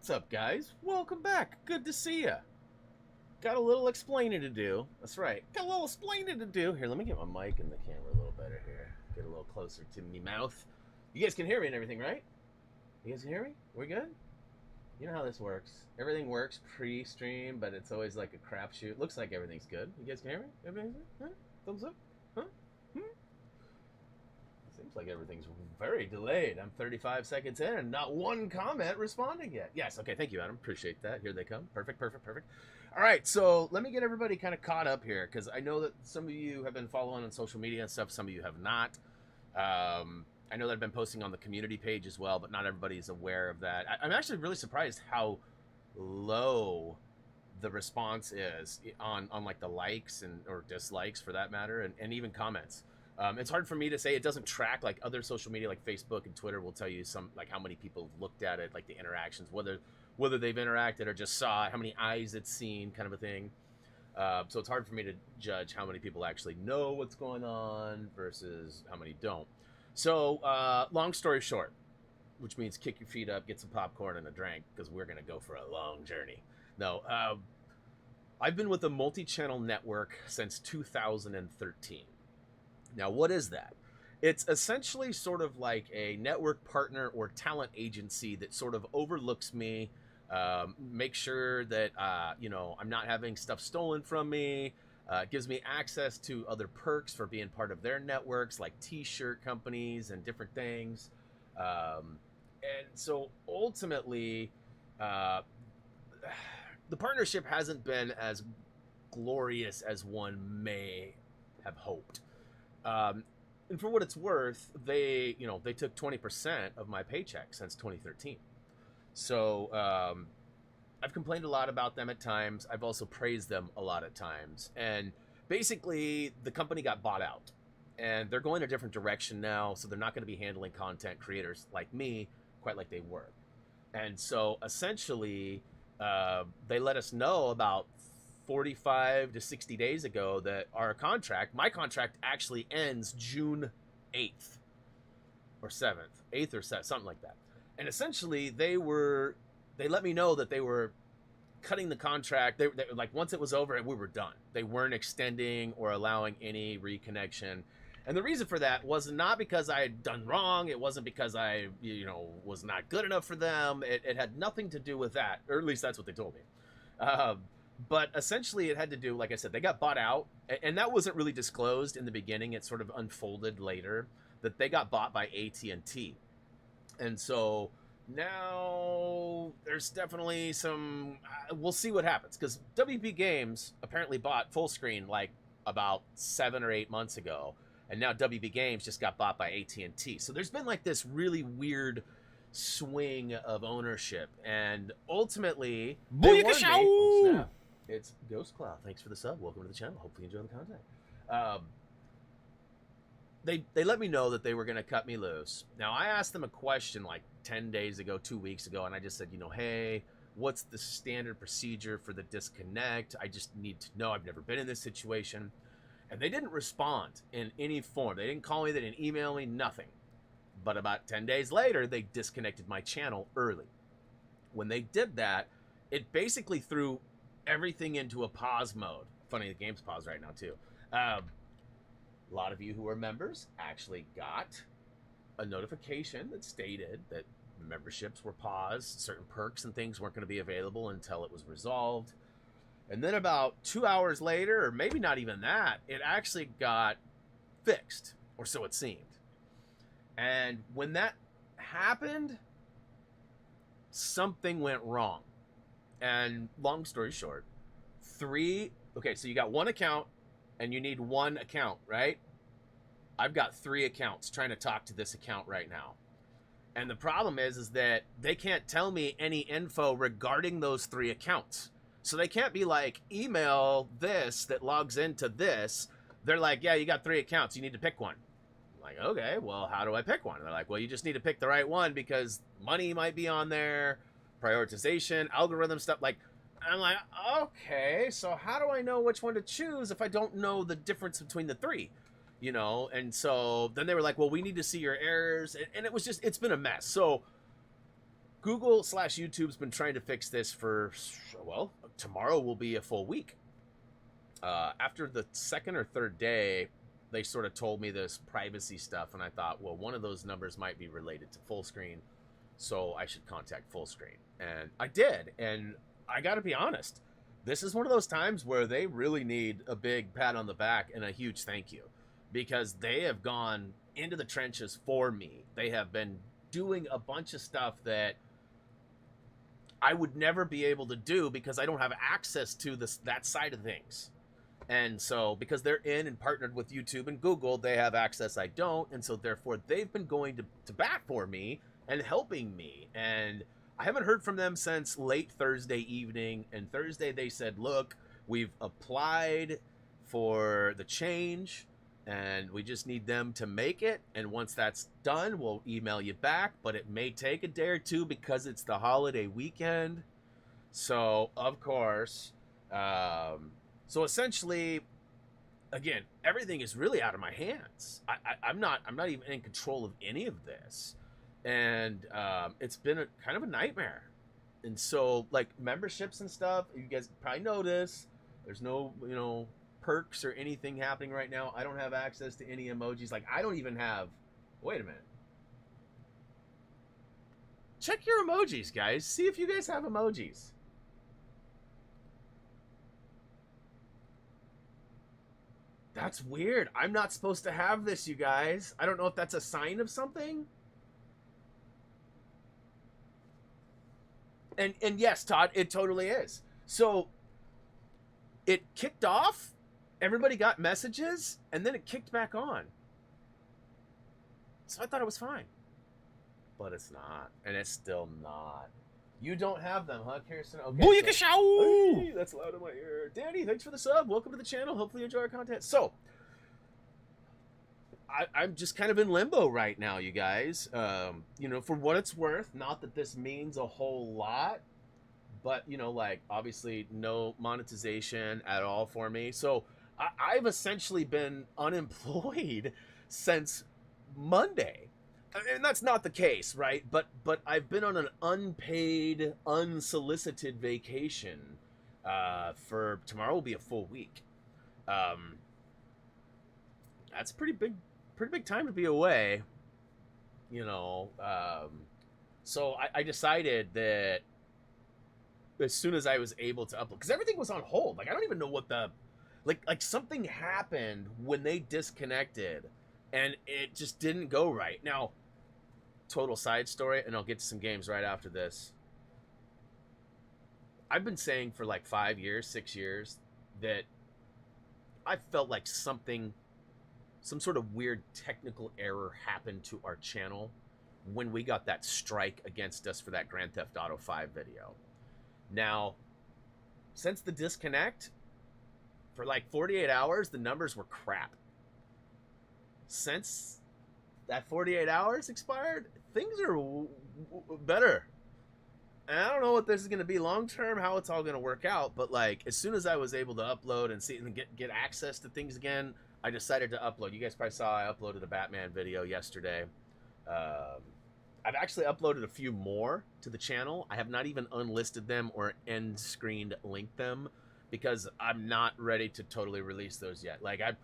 What's up, guys? Welcome back. Good to see ya. Got a little explaining to do. That's right. Got a little explaining to do. Here, let me get my mic in the camera a little better here. Get a little closer to me mouth. You guys can hear me and everything, right? You guys can hear me? We're good? You know how this works. Everything works pre-stream, but it's always like a crapshoot. Looks like everything's good. You guys can hear me? Everything's good? Huh? Thumbs up? Huh? Seems like everything's very delayed. I'm 35 seconds in and not one comment responding yet. Yes, okay, thank you, Adam. Appreciate that. Here they come. Perfect. All right, so let me get everybody kind of caught up here because I know that some of you have been following on social media and stuff. Some of you have not. I know that I've been posting on the community page as well, but not everybody's aware of that. I'm actually really surprised how low the response is on like the likes and or dislikes for that matter, and even comments. It's hard for me to say. It doesn't track like other social media like Facebook and Twitter will tell you some like how many people have looked at it, like the interactions, whether they've interacted or just saw it, how many eyes it's seen, kind of a thing. So it's hard for me to judge how many people actually know what's going on versus how many don't. So long story short, which means kick your feet up, get some popcorn and a drink because we're going to go for a long journey. No, I've been with the multi-channel network since 2013. Now, what is that? It's essentially sort of like a network partner or talent agency that sort of overlooks me, make sure that, I'm not having stuff stolen from me, gives me access to other perks for being part of their networks, like t-shirt companies and different things. And so ultimately, the partnership hasn't been as glorious as one may have hoped. And for what it's worth, they took 20% of my paycheck since 2013. So I've complained a lot about them at times. I've also praised them a lot at times. And basically, the company got bought out. And they're going a different direction now, so they're not going to be handling content creators like me quite like they were. And so essentially, they let us know about 45 to 60 days ago that my contract actually ends June 8th or 7th, 8th or 7th, something like that. And essentially they let me know that they were cutting the contract. They like once it was over and we were done. They weren't extending or allowing any reconnection. And the reason for that was not because I had done wrong. It wasn't because I, was not good enough for them. It had nothing to do with that, or at least that's what they told me. But essentially it had to do, like I said, they got bought out, and that wasn't really disclosed in the beginning. It sort of unfolded later that they got bought by AT&T. And so now there's definitely some, we'll see what happens, because WP Games apparently bought Fullscreen like about 7 or 8 months ago, and now WP Games just got bought by AT&T. So there's been like this really weird swing of ownership, and ultimately Booyakashow! It's Ghost Cloud. Thanks for the sub. Welcome to the channel. Hopefully you enjoy the content. They let me know that they were going to cut me loose. Now, I asked them a question like 10 days ago, 2 weeks ago, and I just said, hey, what's the standard procedure for the disconnect? I just need to know. I've never been in this situation. And they didn't respond in any form. They didn't call me. They didn't email me. Nothing. But about 10 days later, they disconnected my channel early. When they did that, it basically threw everything into a pause mode. Funny, the game's paused right now, too. A lot of you who are members actually got a notification that stated that memberships were paused. Certain perks and things weren't going to be available until it was resolved. And then about 2 hours later, or maybe not even that, it actually got fixed, or so it seemed. And when that happened, something went wrong. And long story short, so you got one account and you need one account, right? I've got 3 accounts trying to talk to this account right now. And the problem is that they can't tell me any info regarding those 3 accounts. So they can't be like, email this that logs into this. They're like, yeah, you got 3 accounts. You need to pick one. I'm like, okay, well, how do I pick one? And they're like, well, you just need to pick the right one because money might be on there. Prioritization, algorithm stuff. Like, I'm like, okay, so how do I know which one to choose if I don't know the difference between the 3? And so then they were like, well, we need to see your errors. And it was just, it's been a mess. So Google/YouTube's been trying to fix this for, well, tomorrow will be a full week. After the second or third day, they sort of told me this privacy stuff, and I thought, well, one of those numbers might be related to full screen, so I should contact full screen. And I did, and I gotta be honest, this is one of those times where they really need a big pat on the back and a huge thank you, because they have gone into the trenches for me. They have been doing a bunch of stuff that I would never be able to do because I don't have access to that side of things. And so, because they're in and partnered with YouTube and Google, they have access I don't. And so, therefore, they've been going to bat for me and helping me. And I haven't heard from them since late Thursday evening. And Thursday, they said, look, we've applied for the change, and we just need them to make it. And once that's done, we'll email you back. But it may take a day or two because it's the holiday weekend. So, of course... So essentially, again, everything is really out of my hands. I'm not even in control of any of this, and it's been kind of a nightmare. And so, like, memberships and stuff, you guys probably notice there's no perks or anything happening right now. I don't have access to any emojis. Like, I don't even have. Wait a minute. Check your emojis, guys. See if you guys have emojis. That's weird. I'm not supposed to have this, you guys. I don't know if that's a sign of something. And yes, Todd, it totally is. So it kicked off, everybody got messages, and then it kicked back on. So I thought it was fine. But it's not. And it's still not. You don't have them, huh, Kirsten? Okay. Booyakashow! Hey, that's loud in my ear. Danny, thanks for the sub. Welcome to the channel. Hopefully you enjoy our content. So, I'm just kind of in limbo right now, you guys. For what it's worth, not that this means a whole lot, but, like, obviously no monetization at all for me. So, I've essentially been unemployed since Monday. And that's not the case, right? But I've been on an unpaid, unsolicited vacation for tomorrow will be a full week. That's pretty big time to be away, So I decided that as soon as I was able to upload, because everything was on hold. Like, I don't even know what like something happened when they disconnected, and it just didn't go right. Now, total side story, and I'll get to some games right after this. I've been saying for like 5 years, 6 years, that I felt like some sort of weird technical error happened to our channel when we got that strike against us for that Grand Theft Auto 5 video. Now, since the disconnect, for like 48 hours, the numbers were crap. Since that 48 hours expired, things are better. And I don't know what this is going to be long term, how it's all going to work out, but like, as soon as I was able to upload and see and get access to things again, I decided to upload. You guys probably saw I uploaded a Batman video yesterday. I've actually uploaded a few more to the channel. I have not even unlisted them or end screened linked them because I'm not ready to totally release those yet. Like, a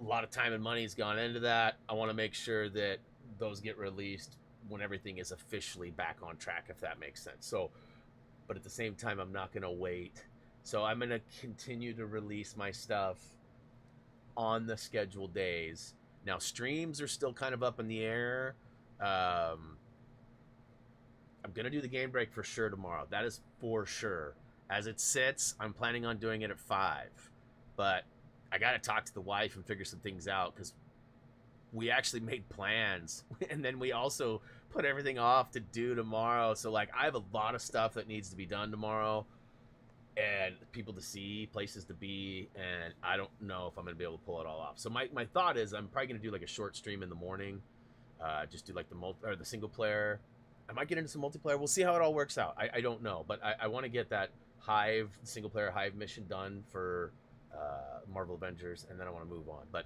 lot of time and money has gone into that. I want to make sure that those get released when everything is officially back on track, if that makes sense. So, but at the same time, I'm not going to wait. So I'm going to continue to release my stuff on the scheduled days. Now, streams are still kind of up in the air. I'm going to do the game break for sure tomorrow. That is for sure. As it sits, I'm planning on doing it at 5. But I got to talk to the wife and figure some things out, because we actually made plans. And then we also put everything off to do tomorrow. So, like, I have a lot of stuff that needs to be done tomorrow. And people to see, places to be. And I don't know if I'm going to be able to pull it all off. So my thought is I'm probably going to do, like, a short stream in the morning. Just do, like, the single player. I might get into some multiplayer. We'll see how it all works out. I don't know. But I want to get that single player Hive mission done for Marvel Avengers, and then I want to move on. But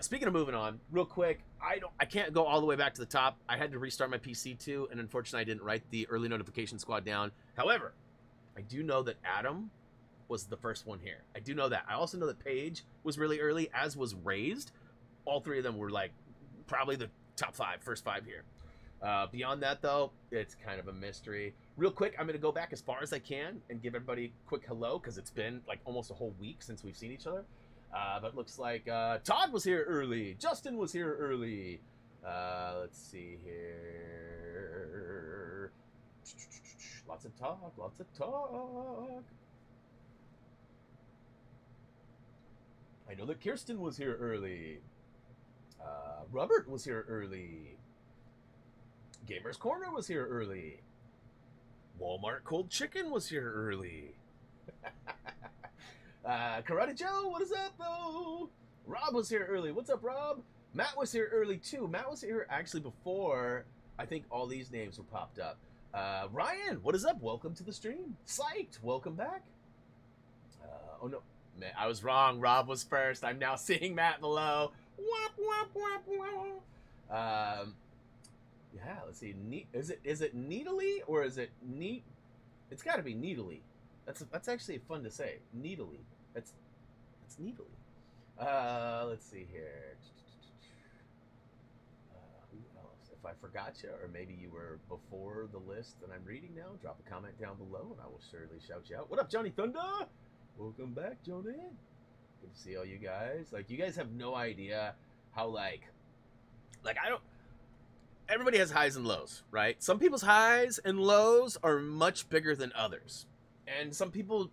Speaking of moving on, real quick, I can't go all the way back to the top. I had to restart my PC too, and unfortunately, I didn't write the early notification squad down. However, I do know that Adam was the first one here. I do know that. I also know that Paige was really early, as was Raised. All three of them were like probably the top five, first five here. Beyond that, though, it's kind of a mystery. Real quick, I'm going to go back as far as I can and give everybody a quick hello, because it's been like almost a whole week since we've seen each other. But looks like Todd was here early. Justin was here early. Let's see here. Lots of talk, lots of talk. I know that Kirsten was here early. Robert was here early. Gamer's Corner was here early. Walmart Cold Chicken was here early. Karate Joe, what is up, though? Rob was here early. What's up, Rob? Matt was here early, too. Matt was here actually before I think all these names were popped up. Ryan, what is up? Welcome to the stream. Psyched. Welcome back. Oh, no. Man, I was wrong. Rob was first. I'm now seeing Matt below. Womp, womp, womp, womp. Yeah, let's see. Is it needly or is it neat? It's got to be needly. That's actually fun to say. Needly. That's needly. Let's see here. Who else? If I forgot you, or maybe you were before the list that I'm reading now, drop a comment down below, and I will surely shout you out. What up, Johnny Thunder? Welcome back, Johnny. Good to see all you guys. Like, you guys have no idea how like I don't. Everybody has highs and lows, right? Some people's highs and lows are much bigger than others. And some people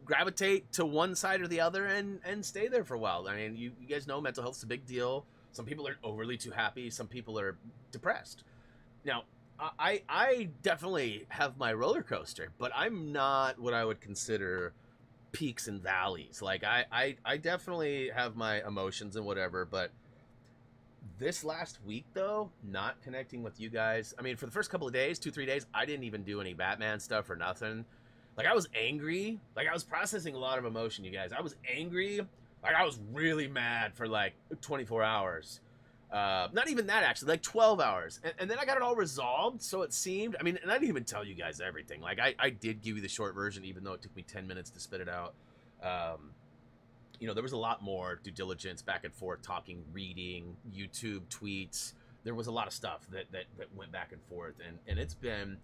gravitate to one side or the other and stay there for a while. I mean, you guys know mental health is a big deal. Some people are overly too happy. Some people are depressed. Now, I definitely have my roller coaster, but I'm not what I would consider peaks and valleys. Like, I definitely have my emotions and whatever, but this last week, though, not connecting with you guys. I mean, for the first couple of days, 2-3 days, I didn't even do any Batman stuff or nothing. Like, I was angry. Like, I was processing a lot of emotion, you guys. I was angry. Like, I was really mad for, like, 24 hours. Not even that, actually. Like, 12 hours. And then I got it all resolved, so it seemed. I mean, and I didn't even tell you guys everything. Like, I did give you the short version, even though it took me 10 minutes to spit it out. You know, there was a lot more due diligence, back and forth, talking, reading, YouTube tweets. There was a lot of stuff that went back and forth, and it's been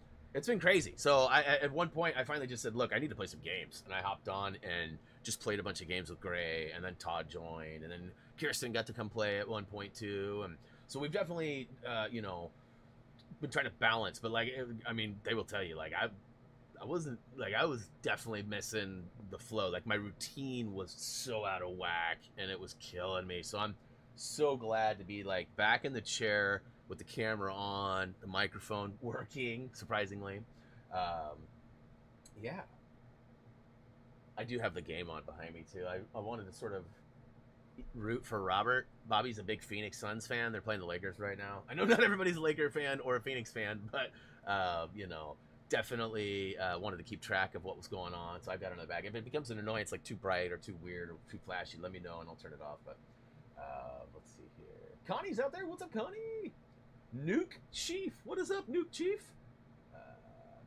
crazy. So at one point, I finally just said, look, I need to play some games. And I hopped on and just played a bunch of games with Gray, and then Todd joined, and then Kirsten got to come play at one point too. And so we've definitely, you know, been trying to balance. But like, I mean, they will tell you, like, I wasn't, like, I was definitely missing the flow. Like, my routine was so out of whack, and it was killing me. So I'm so glad to be, like, back in the chair with the camera on, the microphone working, surprisingly. Yeah. I do have the game on behind me, too. I wanted to sort of root for Robert. Bobby's a big Phoenix Suns fan. They're playing the Lakers right now. I know not everybody's a Laker fan or a Phoenix fan, but, you know, definitely wanted to keep track of what was going on, so I've got it in the bag. If it becomes an annoyance, like too bright or too weird or too flashy, let me know and I'll turn it off. But let's see here. Connie's out there. What's up, Connie? Nuke Chief. What is up, Nuke Chief?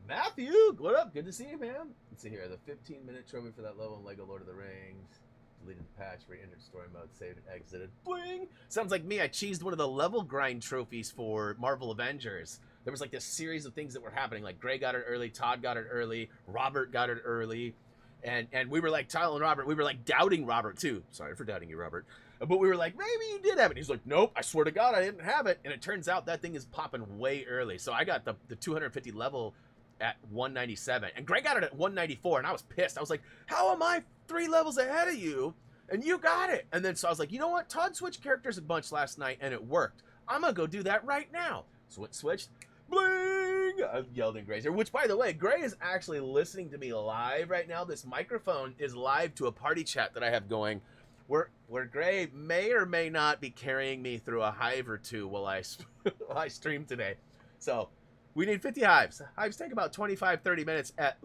Matthew, what up? Good to see you, man. Let's see here. The 15-minute trophy for that level in Lego Lord of the Rings. Deleted the patch, re-entered story mode, saved and exited. Bling! Sounds like me. I cheesed one of the level grind trophies for Marvel Avengers. There was like this series of things that were happening. Like, Gray got it early, Todd got it early, Robert got it early, and we were like, Tyler and Robert, we were like doubting Robert too. Sorry for doubting you, Robert. But we were like, maybe you did have it. He's like, nope, I swear to God, I didn't have it. And it turns out that thing is popping way early. So I got the 250 level at 197, and Gray got it at 194, and I was pissed. I was like, how am I 3 levels ahead of you? And you got it. And then so I was like, you know what? Todd switched characters a bunch last night, and it worked. I'm going to go do that right now. So it switched. Bling! I yelled in Gray's ear, which, by the way, Gray is actually listening to me live right now. This microphone is live to a party chat that I have going where Gray may or may not be carrying me through a hive or two while I stream today. So we need 50 hives. Hives take about 25, 30 minutes at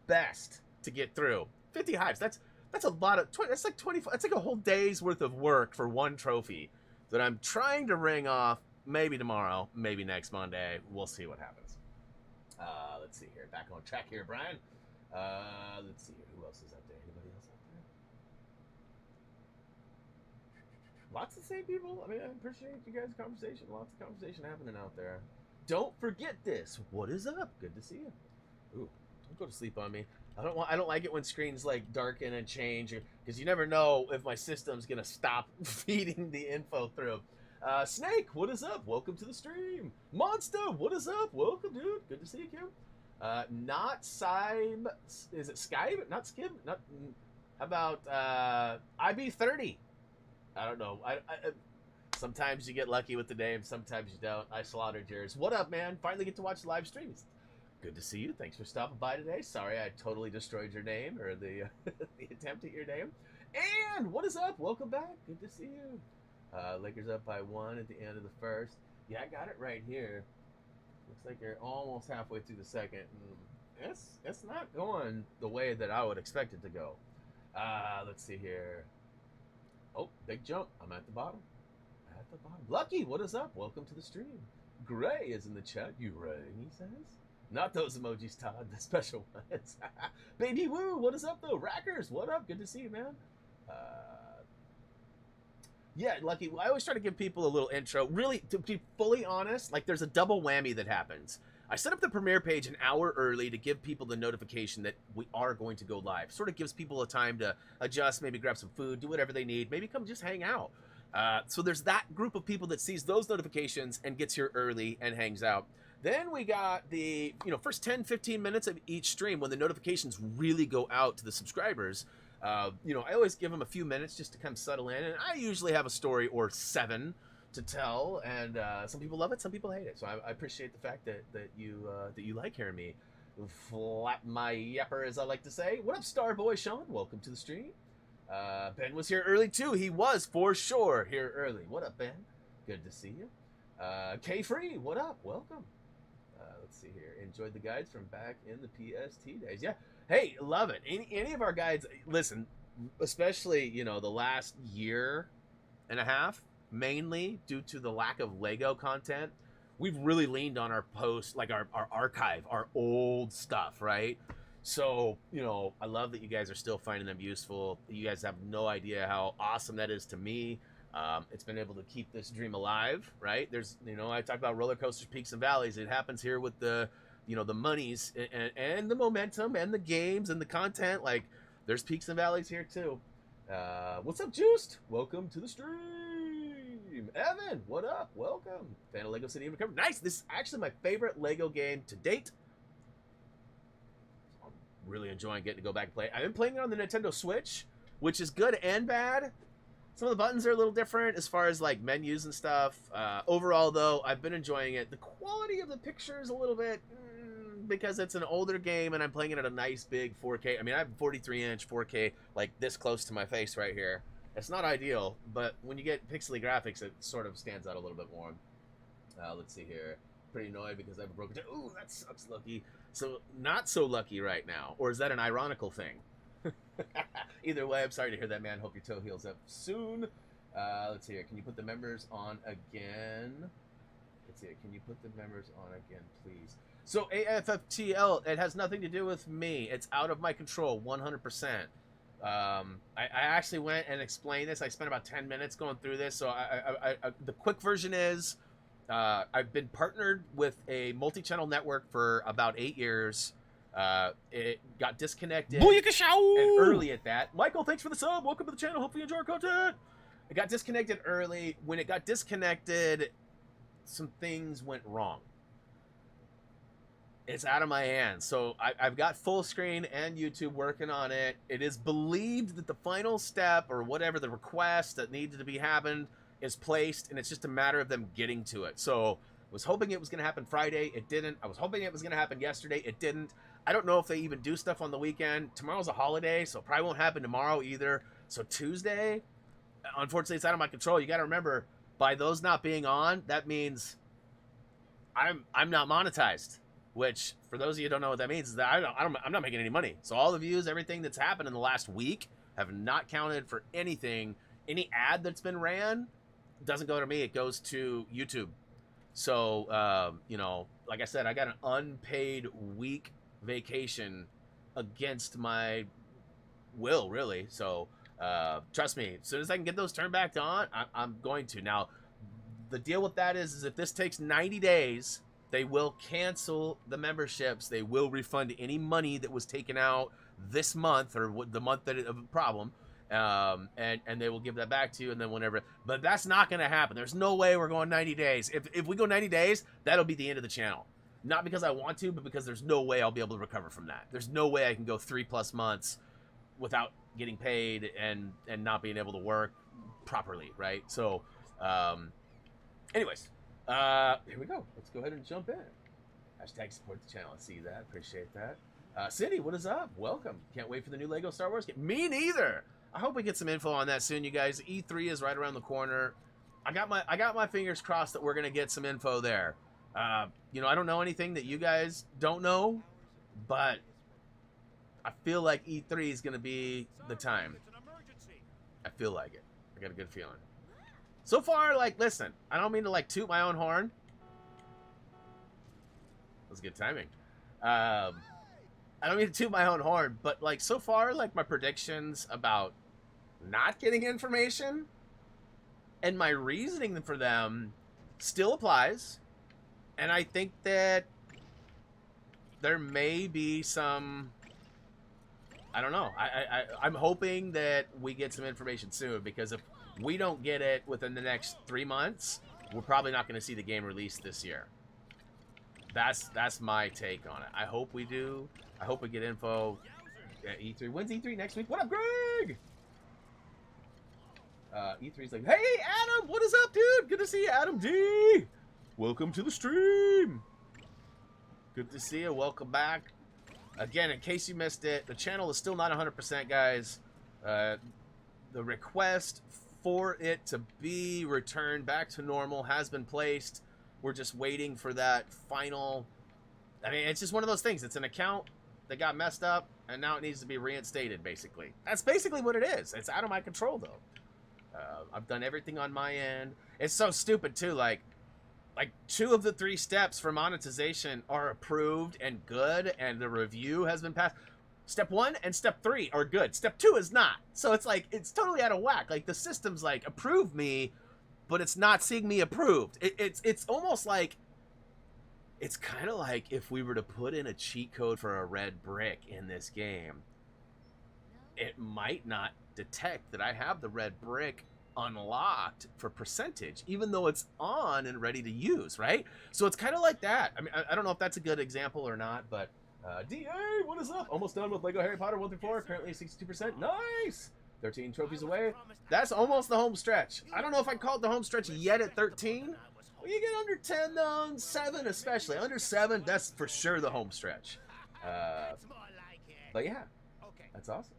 best to get through. 50 hives. That's a lot of, that's like 25, that's like a whole day's worth of work for one trophy that I'm trying to ring off maybe tomorrow, maybe next Monday. We'll see what happens. Let's see here. Back on track here, Brian. Let's see here. Who else is up there? Anybody else up there? Lots of same people. I mean, I appreciate you guys' conversation. Lots of conversation happening out there. Don't forget this. What is up? Good to see you. Ooh, don't go to sleep on me. I don't like it when screens like darken and change, because you never know if my system's gonna stop feeding the info through. Snake, what is up? Welcome to the stream. Monster, what is up? Welcome, dude. Good to see you, Kim. Not Skype. Is it Skype? Not Skib? Not. How about IB30? I don't know. I sometimes you get lucky with the name, sometimes you don't. I slaughtered yours. What up, man? Finally get to watch the live streams. Good to see you. Thanks for stopping by today. Sorry I totally destroyed your name, or the the attempt at your name. And what is up? Welcome back. Good to see you. Lakers up by 1 at the end of the first. Yeah, I got it right here. Looks like you're almost halfway through the second. It's not going the way that I would expect it to go. Let's see here. Oh, big jump. I'm at the bottom. At the bottom. Lucky, what is up? Welcome to the stream. Gray is in the chat. You rang, he says. Not those emojis, Todd. The special ones. Baby Woo, what is up, though? Rackers, what up? Good to see you, man. Yeah, Lucky, I always try to give people a little intro. Really, to be fully honest, like there's a double whammy that happens. I set up the premiere page an hour early to give people the notification that we are going to go live. Sort of gives people a time to adjust, maybe grab some food, do whatever they need, maybe come just hang out. So there's that group of people that sees those notifications and gets here early and hangs out. Then we got the, first 10, 15 minutes of each stream when the notifications really go out to the subscribers. I always give them a few minutes just to come settle in, and I usually have a story or 7 to tell, and some people love it, some people hate it. So I appreciate the fact that you like hearing me flap my yapper, as I like to say. What up, Starboy Sean? Welcome to the stream. Ben was here early too. He was for sure here early. What up, Ben? Good to see you. K-Free, what up? Welcome. Let's see here. Enjoyed the guides from back in the PST days. Yeah. Hey, love it. Any of our guides, listen, especially, the last year and a half, mainly due to the lack of Lego content, we've really leaned on our posts, like our archive, our old stuff, right? So, I love that you guys are still finding them useful. You guys have no idea how awesome that is to me. It's been able to keep this dream alive, right? There's, I talk about roller coasters, peaks and valleys. It happens here with the, the monies and the momentum and the games and the content. Like, there's peaks and valleys here too. What's up, Juiced? Welcome to the stream. Evan, what up? Welcome. Fan of Lego City Undercover. Nice. This is actually my favorite Lego game to date. I'm really enjoying getting to go back and play. I've been playing it on the Nintendo Switch, which is good and bad. Some of the buttons are a little different as far as like menus and stuff. Overall, though, I've been enjoying it. The quality of the picture is a little bit because it's an older game and I'm playing it at a nice big 4K. I mean, I have 43-inch 4K like this close to my face right here. It's not ideal, but when you get pixely graphics, it sort of stands out a little bit more. Let's see here. Pretty annoyed because I have a broken toe. Ooh, that sucks, Lucky. So not so lucky right now, or is that an ironical thing? Either way, I'm sorry to hear that, man. Hope your toe heals up soon. Let's see here. Can you put the members on again? Let's see here. Can you put the members on again, please? So AFFTL, it has nothing to do with me. It's out of my control, 100%. I actually went and explained this. I spent about 10 minutes going through this. So the quick version is I've been partnered with a multi-channel network for about 8 years. It got disconnected and early at that. Michael, thanks for the sub. Welcome to the channel. Hopefully you enjoy our content. It got disconnected early. When it got disconnected, some things went wrong. It's out of my hands. So I've got full screen and YouTube working on it. It is believed that the final step or whatever the request that needed to be happened is placed, and it's just a matter of them getting to it. So I was hoping it was going to happen Friday. It didn't. I was hoping it was going to happen yesterday. It didn't. I don't know if they even do stuff on the weekend. Tomorrow's a holiday, so it probably won't happen tomorrow either. So Tuesday, unfortunately, it's out of my control. You got to remember, by those not being on, that means I'm not monetized. Which, for those of you who don't know what that means, is that I'm not making any money. So all the views, everything that's happened in the last week have not counted for anything. Any ad that's been ran doesn't go to me. It goes to YouTube. So, you know, like I said, I got an unpaid week vacation against my will, really. So, trust me, as soon as I can get those turned back on, I'm going to. Now, the deal with that is if this takes 90 days, they will cancel the memberships. They will refund any money that was taken out this month or the month that of a problem. And they will give that back to you, and then whenever, but that's not going to happen. There's no way we're going 90 days. If we go 90 days, that'll be the end of the channel. Not because I want to, but because there's no way I'll be able to recover from that. There's no way I can go 3+ months without getting paid and not being able to work properly, right? So, anyways, here we go. Let's go ahead and jump in. Hashtag support the channel. I see that. Appreciate that. Cindy, what is up? Welcome. Can't wait for the new Lego Star Wars game. Me neither. I hope we get some info on that soon, you guys. E3 is right around the corner. I got my fingers crossed that we're gonna get some info there. You know, I don't know anything that you guys don't know, but I feel like E3 is gonna be the time. I feel like it. I got a good feeling. So far, like, listen, I don't mean to like toot my own horn. That was good timing. I don't mean to toot my own horn, but like so far, like my predictions about not getting information and my reasoning for them still applies. And I think that there may be some, I don't know. I'm hoping that we get some information soon, because if we don't get it within the next 3 months, we're probably not going to see the game released this year. That's my take on it. I hope we do. I hope we get info at E3. When's E3 next week? What up, Greg? E3's like, hey, Adam, what is up, dude? Good to see you, Adam D. Welcome to the stream. Good to see you. Welcome back. Again, in case you missed it, the channel is still not 100%, guys. The request for it to be returned back to normal has been placed. We're just waiting for that final. I mean, it's just one of those things. It's an account that got messed up, and now it needs to be reinstated, basically. That's basically what it is. It's out of my control, though. I've done everything on my end. It's so stupid, too. Like 2 of the 3 steps for monetization are approved and good, and the review has been passed. Step 1 and step 3 are good. Step 2 is not. So it's like, it's totally out of whack. Like, the system's like, approve me, but it's not seeing me approved. It's almost like, it's kind of like if we were to put in a cheat code for a red brick in this game, it might not detect that I have the red brick unlocked for percentage, even though it's on and ready to use, right? So it's kind of like that. I mean, I don't know if that's a good example or not, but DA, what is up? Almost done with Lego Harry Potter 1 through 4, currently 62%. Nice! 13 trophies away. That's almost the home stretch. I don't know if I call it the home stretch yet at 13. Well, you get under 10 though, 7 especially. Under 7, that's for sure the home stretch. But yeah, that's awesome.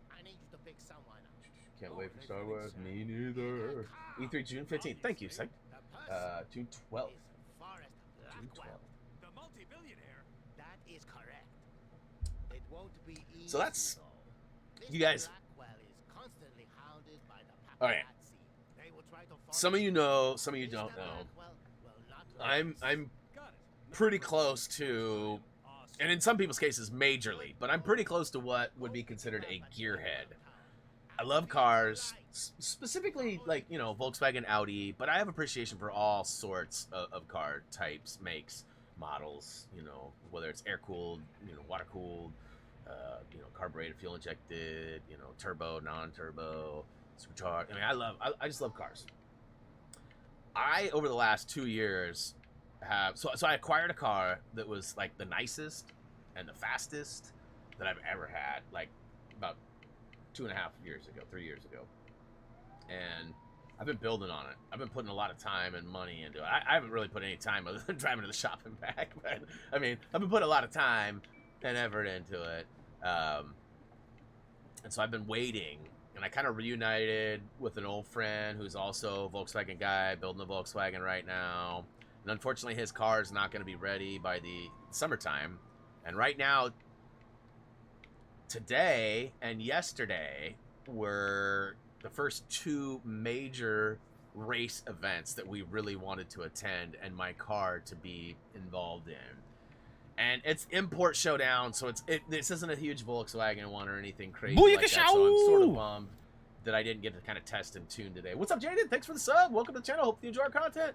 Can't wait for Star Wars. Me neither. E3 June 15th. Thank you, Psych. June 12th. June 12th. So that's, you guys. All right. Some of you know, some of you don't know. I'm pretty close to, and in some people's cases, majorly, but I'm pretty close to what would be considered a gearhead. I love cars, specifically like, you know, Volkswagen, Audi, but I have appreciation for all sorts of car types, makes, models, you know, whether it's air-cooled, you know, water-cooled, you know, carbureted, fuel-injected, you know, turbo, non-turbo, supercharged. I mean, I just love cars. Over the last 2 years, so I acquired a car that was like the nicest and the fastest that I've ever had, like about 2.5 years ago, 3 years ago. And I've been building on it. I've been putting a lot of time and money into it. I haven't really put any time other than driving to the shop and back, but I mean, I've been putting a lot of time and effort into it. And so I've been waiting, and I kind of reunited with an old friend who's also a Volkswagen guy, building a Volkswagen right now. And unfortunately, his car is not going to be ready by the summertime. And right now, today and yesterday, were the first two major race events that we really wanted to attend and my car to be involved in. And it's import showdown, so this isn't a huge Volkswagen one or anything crazy like that, so I'm sort of bummed that I didn't get to kind of test and tune today. What's up, Jaden? Thanks for the sub. Welcome to the channel. Hope you enjoy our content.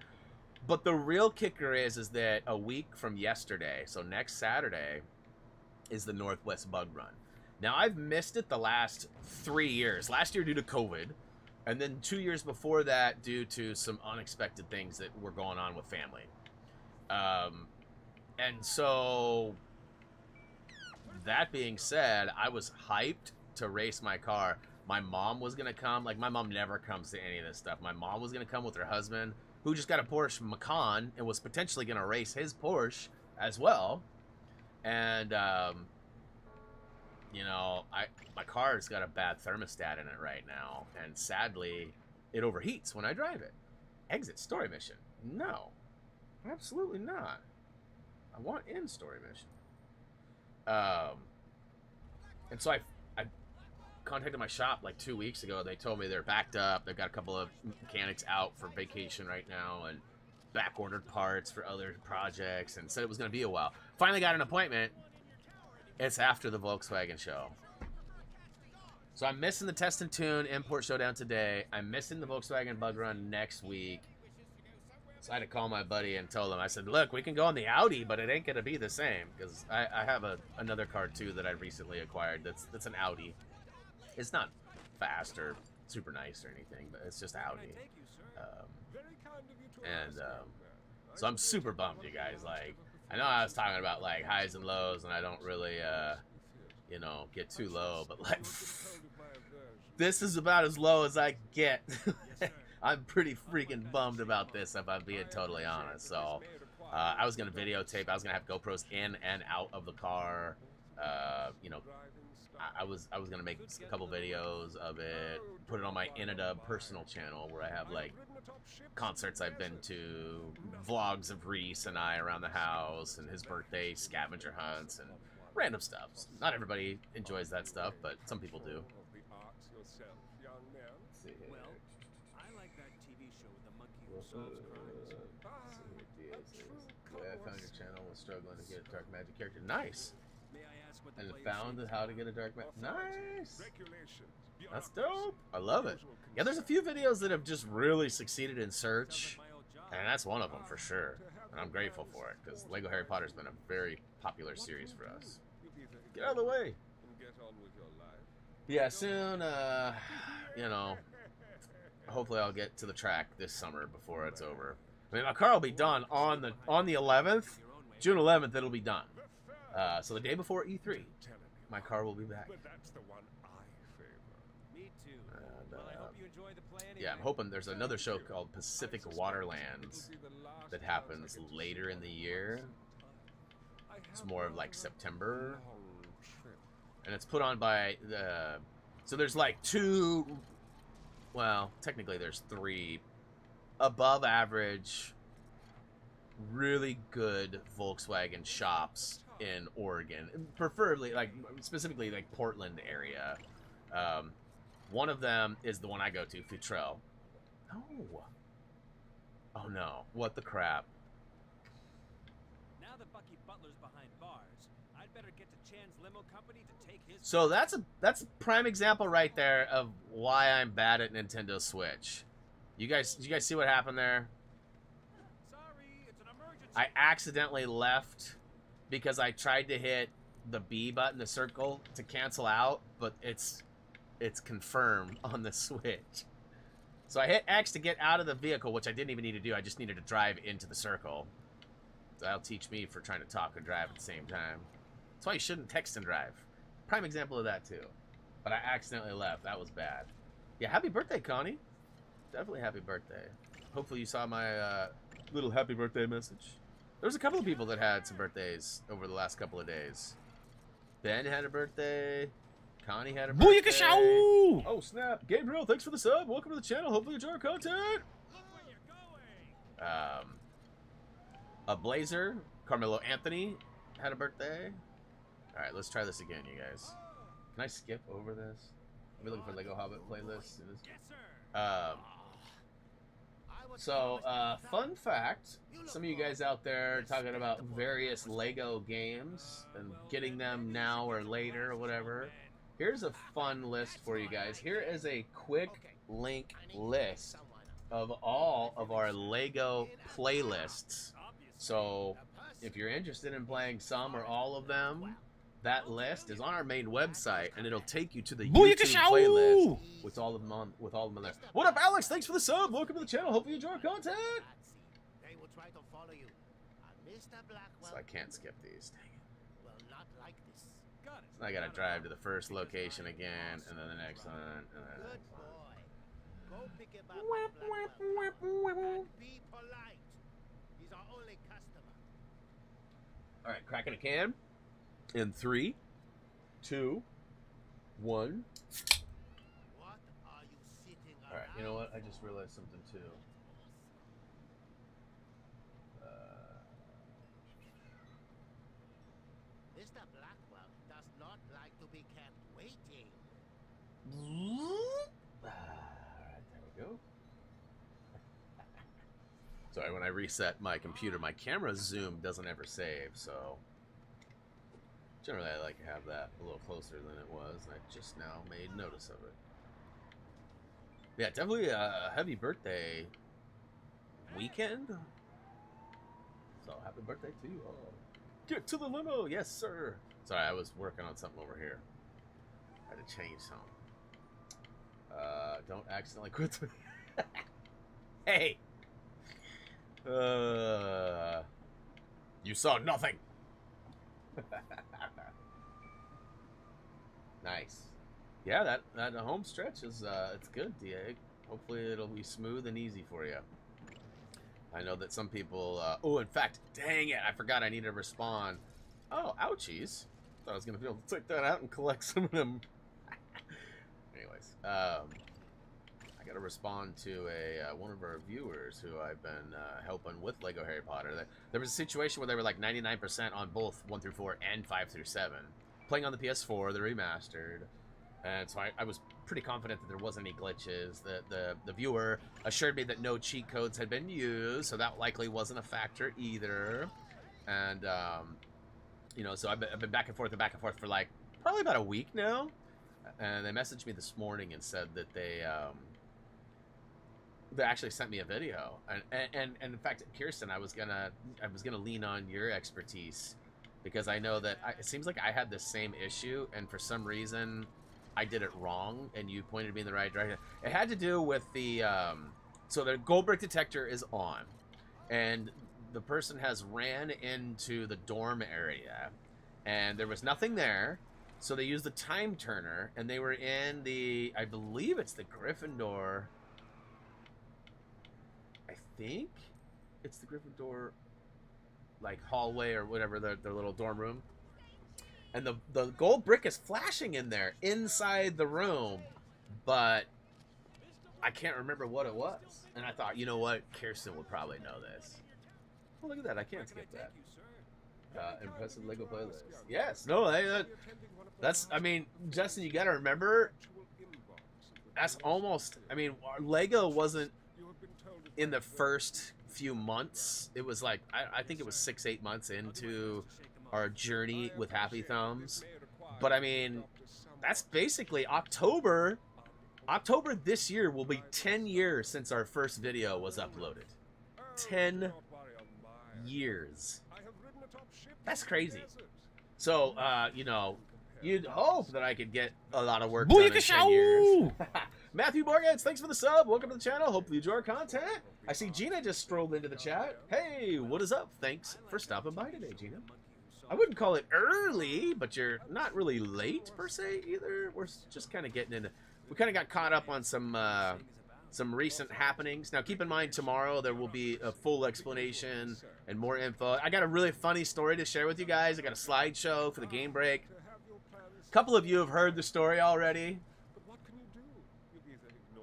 But the real kicker is that a week from yesterday, so next Saturday, is the Northwest Bug Run. Now, I've missed it the last 3 years. Last year due to COVID, and then 2 years before that due to some unexpected things that were going on with family. And so, that being said, I was hyped to race my car. My mom was going to come. Like, my mom never comes to any of this stuff. My mom was going to come with her husband, who just got a Porsche Macan and was potentially going to race his Porsche as well. And, you know, my car's got a bad thermostat in it right now. And sadly, it overheats when I drive it. Exit story mission. No, absolutely not. I want in story mission. And so I contacted my shop like 2 weeks ago. They told me they're backed up. They've got a couple of mechanics out for vacation right now and back-ordered parts for other projects and said it was going to be a while. Finally got an appointment. It's after the Volkswagen show. So I'm missing the Test and Tune Import Showdown today. I'm missing the Volkswagen Bug Run next week. So I had to call my buddy and tell him, I said, look, we can go on the Audi, but it ain't going to be the same. Because I have another car, too, that I recently acquired that's an Audi. It's not fast or super nice or anything, but it's just Audi. So I'm super bummed, you guys. Like, I know I was talking about, like, highs and lows, and I don't really, you know, get too low. But, like, this is about as low as I get. I'm pretty freaking bummed about this, if I'm being totally honest. So, I was going to videotape. I was going to have GoPros in and out of the car. You know, I was going to make a couple videos of it, put it on my Inadub personal channel where I have, like, concerts I've been to, vlogs of Reese and I around the house, and his birthday scavenger hunts, and random stuff. Not everybody enjoys that stuff, but some people do. I found your channel, was struggling to get a dark magic character. Nice. And found how to get a dark magic. Nice. That's dope. I love it. Yeah, there's a few videos that have just really succeeded in search, and that's one of them for sure. And I'm grateful for it because Lego Harry Potter's been a very popular series for us. Get out of the way. Yeah, soon. You know, hopefully I'll get to the track this summer before it's over. I mean, my car will be done on the 11th, June 11th. It'll be done. So the day before E3, my car will be back. Yeah, I'm hoping there's another show called Pacific Waterlands that happens later in the year. It's more of like September. And it's put on by the... So there's like two... Well, technically there's three above average, really good Volkswagen shops in Oregon. Preferably, like, specifically like Portland area. One of them is the one I go to, Futrell. Oh. Oh no. What the crap? Now that Bucky Butler's behind bars, I'd better get to Chan's limo company to take his... So that's a prime example right there of why I'm bad at Nintendo Switch. You guys see what happened there? Sorry, it's an emergency. I accidentally left because I tried to hit the B button, the circle, to cancel out, but it's confirmed on the Switch. So I hit X to get out of the vehicle, which I didn't even need to do. I just needed to drive into the circle. That'll teach me for trying to talk and drive at the same time. That's why you shouldn't text and drive. Prime example of that, too. But I accidentally left. That was bad. Yeah, happy birthday, Connie. Definitely happy birthday. Hopefully you saw my little happy birthday message. There was a couple of people that had some birthdays over the last couple of days. Ben had a birthday. Connie had a birthday. Booyakashow! Oh, snap. Gabriel, thanks for the sub. Welcome to the channel. Hopefully you enjoy our content. A Blazer, Carmelo Anthony had a birthday. All right, let's try this again, you guys. Can I skip over this? I'm looking for Lego Hobbit playlist. Fun fact, some of you guys out there talking about various Lego games and getting them now or later or whatever. Here's a fun list for you guys. Here is a quick link list of all of our Lego playlists. So if you're interested in playing some or all of them, that list is on our main website, and it'll take you to the YouTube playlist with all of them on there. What up, Alex? Thanks for the sub. Welcome to the channel. Hope you enjoy our content. So I can't skip these. Dang it. So I gotta drive to the first location again, and then the next one, and then the next one. Be polite. He's our only customer. All right, cracking a can. In 3, 2, 1. What are you sitting around? All right, you know what? I just realized something too. Mr. Blackwell does not like to be kept waiting. All right, there we go. Sorry, when I reset my computer, my camera zoom doesn't ever save, so generally I like to have that a little closer than it was, and I just now made notice of it. Yeah, definitely a heavy birthday weekend. So happy birthday to you all. Get to the limo, yes sir. Sorry, I was working on something over here. I had to change something. Don't accidentally quit the Hey! You saw nothing! Nice. Yeah, that home stretch is it's good, Diego. Hopefully it'll be smooth and easy for you. I know that some people oh, in fact, dang it, I forgot I need to respond. Oh, ouchies. Thought I was gonna be able to take that out and collect some of them. Anyways, I gotta respond to one of our viewers who I've been helping with Lego Harry Potter. There was a situation where they were like 99% on both 1 through 4 and 5 through 7. Playing on the PS4, the remastered, and so I was pretty confident that there wasn't any glitches. The viewer assured me that no cheat codes had been used, so that likely wasn't a factor either. And you know, so I've been back and forth for like probably about a week now. And they messaged me this morning and said that they actually sent me a video. And in fact, Kirsten, I was gonna lean on your expertise, because I know that it seems like I had the same issue, and for some reason I did it wrong, and you pointed me in the right direction. It had to do with the so the gold brick detector is on, and the person has ran into the dorm area, and there was nothing there, so they used the time turner, and they were in the, I believe it's the Gryffindor. I think it's the Gryffindor, like, hallway or whatever, their little dorm room. And the gold brick is flashing in there, inside the room, but I can't remember what it was. And I thought, you know what, Kirsten would probably know this. Oh, look at that, I can't skip that. Impressive Lego playlist. Yes, no, that's, I mean, Justin, you gotta remember, that's almost, I mean, Lego wasn't in the first few months. It was like, I think it was 6-8 months into our journey with Happy Thumbs. But I mean, that's basically October this year will be 10 years since our first video was uploaded. 10 years. That's crazy. So, you know, you'd hope that I could get a lot of work done in 10 years. Matthew Morgans, thanks for the sub. Welcome to the channel. Hopefully you enjoy our content. I see Gina just strolled into the chat. Hey, what is up? Thanks for stopping by today, Gina. I wouldn't call it early, but you're not really late per se either. We're just kind of getting into, we kind of got caught up on some recent happenings. Now, keep in mind, tomorrow there will be a full explanation and more info. I got a really funny story to share with you guys. I got a slideshow for the game break. A couple of you have heard the story already.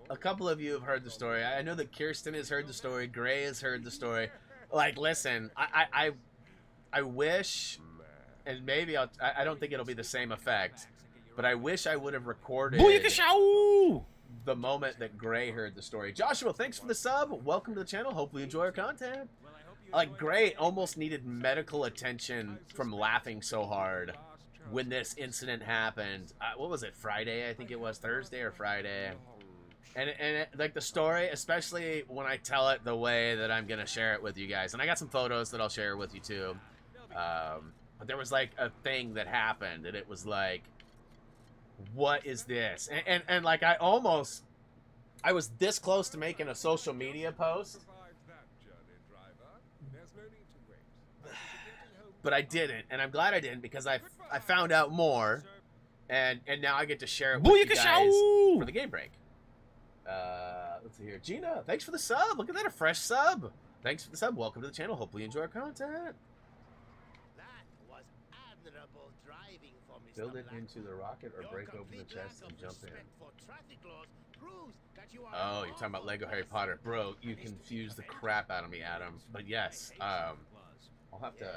A couple of you have heard the story. I know that Kirsten has heard the story. Gray has heard the story. Like, listen, I wish, and maybe I don't think it'll be the same effect, but I wish I would have recorded Booyakashow! the moment that Gray heard the story. Joshua, thanks for the sub. Welcome to the channel. Hopefully you enjoy our content. Like, Gray almost needed medical attention from laughing so hard when this incident happened. What was it, Friday? I think it was Thursday or Friday. And like the story, especially when I tell it the way that I'm going to share it with you guys. And I got some photos that I'll share with you too. But there was like a thing that happened and it was like, what is this? And like I was this close to making a social media post. But I didn't, and I'm glad I didn't because I found out more, and now I get to share it with you guys for the game break. Let's see here. Gina, thanks for the sub. Look at that, a fresh sub. Thanks for the sub. Welcome to the channel. Hopefully you enjoy our content. That was admirable driving for Mr. Build it Blackwell. into the rocket or Your break open the complete chest lack and of jump in. respect for traffic laws proves that you are Oh, an you're talking about awful Lego Harry person. Potter. Bro, you confused the crap out of me, Adam. But yes, I'll have to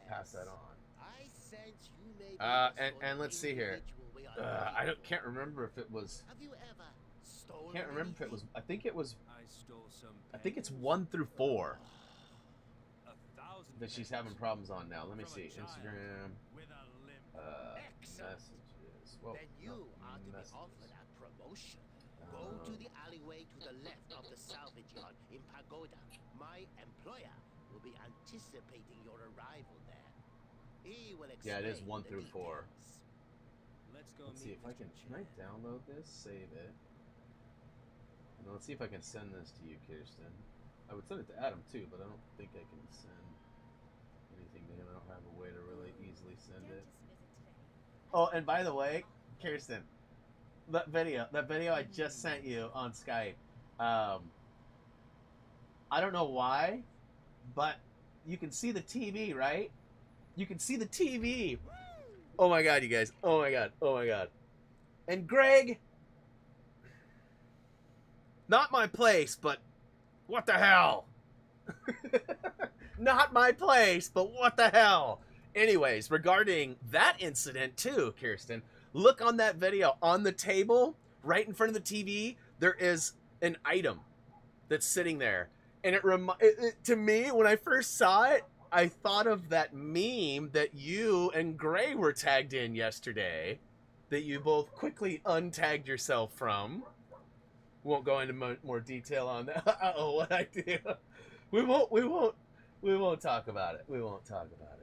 pass that on. I sense you may be the sort And of let's see here. individual we are I looking can't remember if it was. for. Have you ever stolen Can't remember if it was. anything? I think it was. I stole some I think it's 1 through 4 1,000 that she's having problems on now. Let me From a see. child. Instagram. with a limp. Excellent. Messages. Well, Then you are to be messages. offered a promotion. Go to the alleyway to the left of the salvage yard in Pagoda. My employer will be anticipating your arrival there. He will explain Yeah, it is 1 the through 4. details. Let's go Let's see meet if I Mr. can. Can I Chan. download this? Save it. And let's see if I can send this to you, Kirsten. I would send it to Adam too, but I don't think I can send anything to him. I don't have a way to really easily send it. Oh, and by the way, Kirsten, that video I just sent you on Skype. I don't know why, but you can see the TV, right? You can see the TV. Oh my god, you guys. Oh my god. Oh my god. And Greg, not my place, but what the hell? Not my place, but what the hell? Anyways, regarding that incident too, Kirsten, look on that video on the table right in front of the TV. There is an item that's sitting there, and to me when I first saw it, I thought of that meme that you and Gray were tagged in yesterday, that you both quickly untagged yourself from. Won't go into more detail on that. Uh-oh, what I do? We won't talk about it. We won't talk about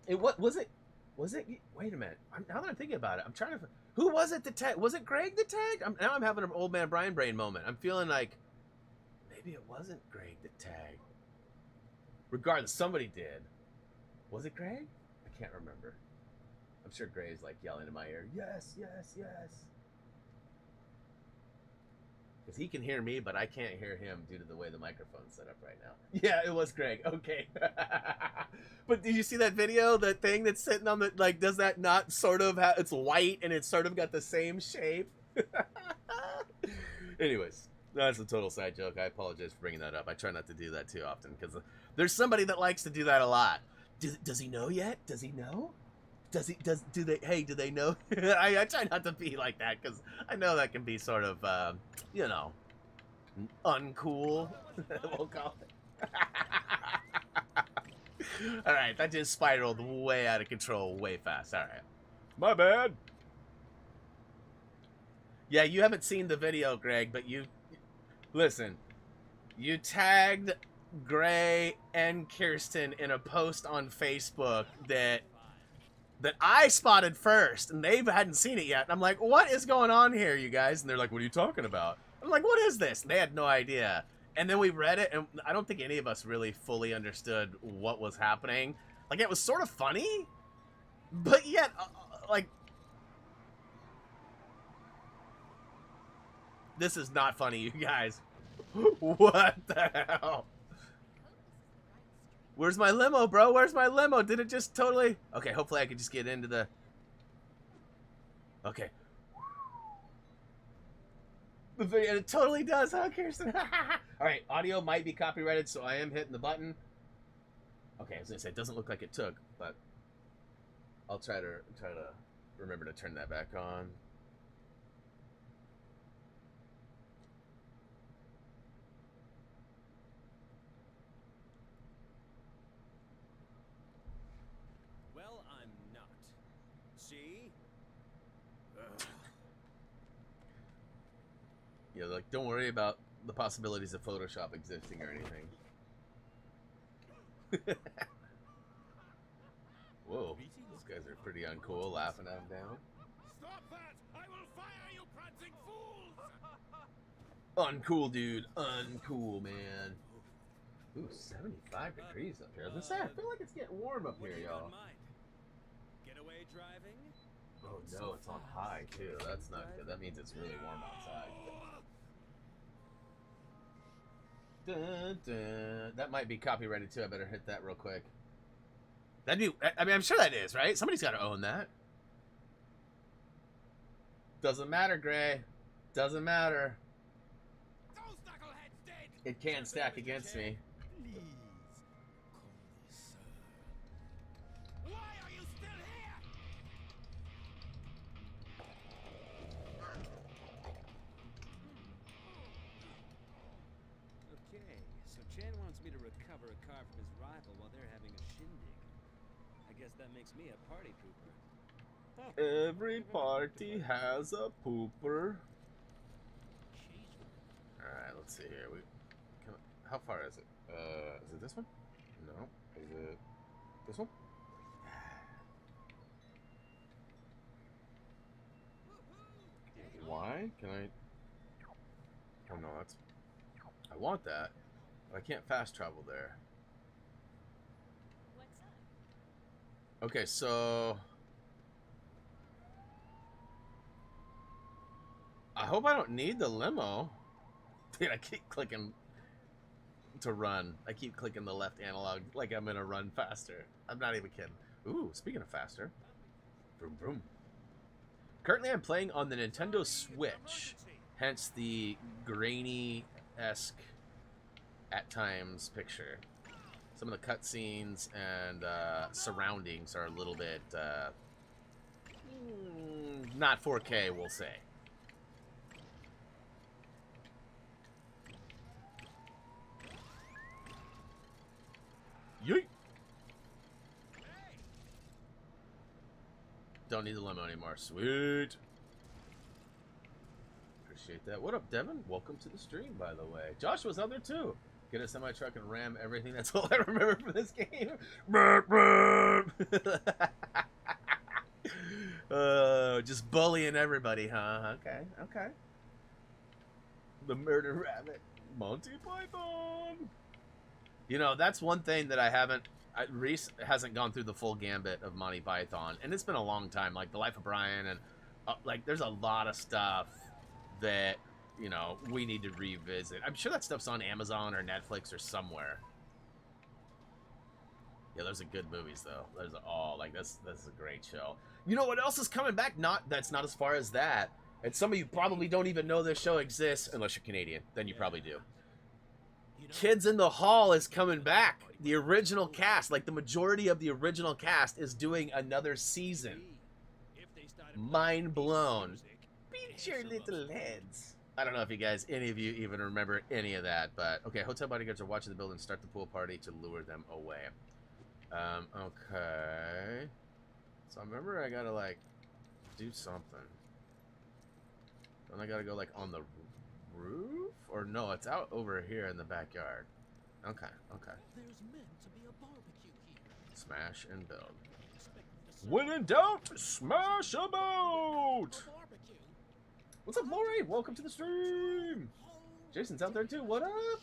it. What was it? Was it? Wait a minute. Now that I'm thinking about it, I'm trying to. Who was it that tagged? Was it Greg that tagged? Now I'm having an old man Brian brain moment. I'm feeling like maybe it wasn't Greg that tagged. Regardless, somebody did. Was it Greg? I can't remember. I'm sure Gray's like yelling in my ear, yes, yes, yes. Because he can hear me, but I can't hear him due to the way the microphone's set up right now. Yeah, it was Greg. Okay. But did you see that video? That thing that's sitting on the, like, does that not sort of have, it's white and it's sort of got the same shape? Anyways, that's a total side joke. I apologize for bringing that up. I try not to do that too often because there's somebody that likes to do that a lot. Does he know yet? Does he know? Do they know? I try not to be like that because I know that can be sort of, you know, uncool. We'll call it. All right, that just spiraled way out of control, way fast. All right, my bad. Yeah, you haven't seen the video, Greg, but listen. You tagged Gray and Kirsten in a post on Facebook that I spotted first, and they hadn't seen it yet. And I'm like, what is going on here, you guys? And they're like, what are you talking about? I'm like, what is this? And they had no idea. And then we read it, and I don't think any of us really fully understood what was happening. Like, it was sort of funny, but yet, like, this is not funny, you guys. What the hell? Where's my limo, bro? Where's my limo? Did it just totally... Okay, hopefully I can just get into the... Okay. It totally does, huh, Kirsten? Alright, audio might be copyrighted, so I am hitting the button. Okay, I was gonna say, it doesn't look like it took, but... I'll try to remember to turn that back on. Well, I'm not. See? Yeah, like, don't worry about the possibilities of Photoshop existing or anything. Whoa, those guys are pretty uncool, laughing at him down. Stop that! I will fire you prancing fools! Uncool, dude. Uncool, man. Ooh, 75 degrees up here. I was gonna say, I feel like it's getting warm up What here, do you got y'all. in mind? Getaway driving? Oh no, it's on high too. That's not good. That means it's really warm outside. Dun, dun. That might be copyrighted too. I better hit that real quick. That'd be. I mean, I'm sure that is, right? Somebody's got to own that. Doesn't matter, Gray. Doesn't matter. Those knuckleheads dead! It can't stack against me. Please, call me sir. Why are you still here? Okay, so Chan wants me to recover a car from his rival while they're having a shindig. I guess that makes me a party pooper. Every party has a pooper. Alright, let's see here. How far is it? Is it this one? No. Is it this one? Why? Can I? Oh no, that's. I want that, but I can't fast travel there. What's up? Okay, so I hope I don't need the limo. Dude, I keep clicking to run. I keep clicking the left analog like I'm gonna run faster. I'm not even kidding. Ooh, speaking of faster. Vroom vroom. Currently I'm playing on the Nintendo Switch, hence the grainy-esque at times picture. Some of the cutscenes and surroundings are a little bit not 4K, we'll say. Yeet! Don't need the limo anymore. Sweet. Appreciate that. What up, Devin? Welcome to the stream, by the way. Joshua's out there too. Get a semi-truck and ram everything. That's all I remember from this game. Just bullying everybody, huh? Okay, okay. The murder rabbit. Monty Python. You know, that's one thing that I haven't... Reese hasn't gone through the full gambit of Monty Python, and it's been a long time. Like The Life of Brian, and like there's a lot of stuff that, you know, we need to revisit. I'm sure that stuff's on Amazon or Netflix or somewhere. Yeah, those are good movies though. Those are all like this is a great show. You know what else is coming back? That's not as far as that. And some of you probably don't even know this show exists unless you're Canadian. Then you probably do. Kids in the Hall is coming back. The original cast, like the majority of the original cast, is doing another season. Mind blown. Beat your little heads. I don't know if you guys, any of you even remember any of that, but okay, hotel bodyguards are watching the building start the pool party to lure them away. Okay. So I remember I gotta like do something. Then I gotta go like on the roof? Or no, it's out over here in the backyard. Okay, okay. There's meant to be a barbecue here. Smash and build. Expect me to When in doubt, smash a boat! barbecue. What's up, Lori? Welcome to the stream! Jason's out there too. What up?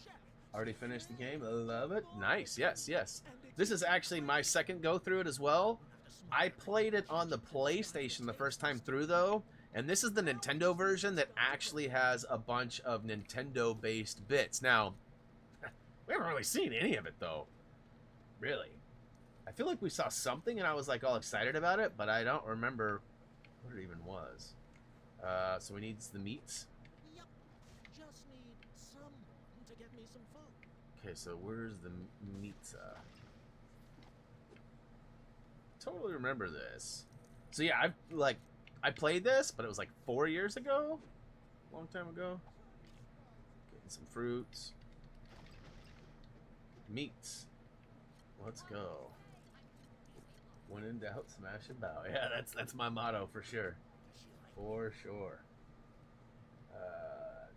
Already finished the game. I love it. Nice. Yes, yes. This is actually my second go through it as well. I played it on the PlayStation the first time through, though. And this is the Nintendo version that actually has a bunch of Nintendo-based bits. Now, we haven't really seen any of it, though. Really. I feel like we saw something, and I was, like, all excited about it, but I don't remember what it even was. So we need the meats. Yep. Just need someone to get me some food. Okay, so where's the meats? Totally remember this. So yeah, I've like I played this, but it was like 4 years ago, a long time ago. Getting some fruits, meats. Let's go. When in doubt, smash and bow. Yeah, that's my motto for sure. For sure.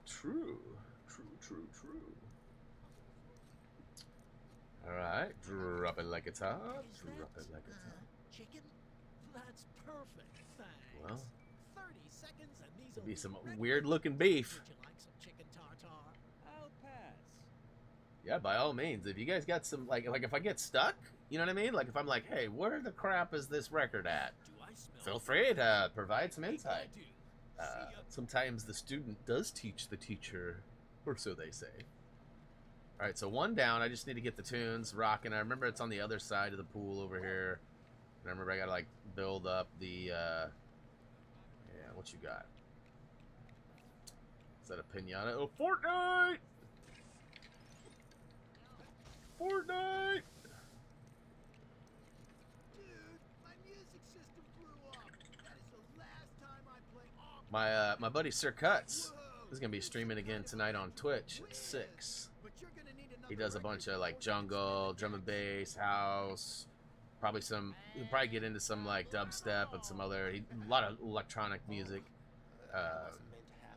True. All right, drop it like it's hot. Drop it like it's hot. Chicken? That's perfect. Thanks. Well, 30 seconds and these there'll will be some ready. weird-looking beef. Would you like some chicken tartare? I'll pass. Yeah, by all means. If you guys got some, like if I get stuck, you know what I mean? Like if I'm like, hey, where the crap is this record at? Do I smell Feel free to provide some I insight. do. See ya. Sometimes the student does teach the teacher, or so they say. All right, so one down. I just need to get the tunes rocking. I remember it's on the other side of the pool over here. And I remember I gotta like build up the. Yeah, what you got? Is that a pinata? Oh, Fortnite! Fortnite! Dude, my music system blew up. That is the last time I play off. My buddy Sir Cuts Whoa. is gonna be streaming again tonight on Twitch at 6. But you're gonna need another He does a record bunch of like before jungle, drum and bass, house, probably some. He'll probably get into some like dubstep and some other. A lot of electronic music.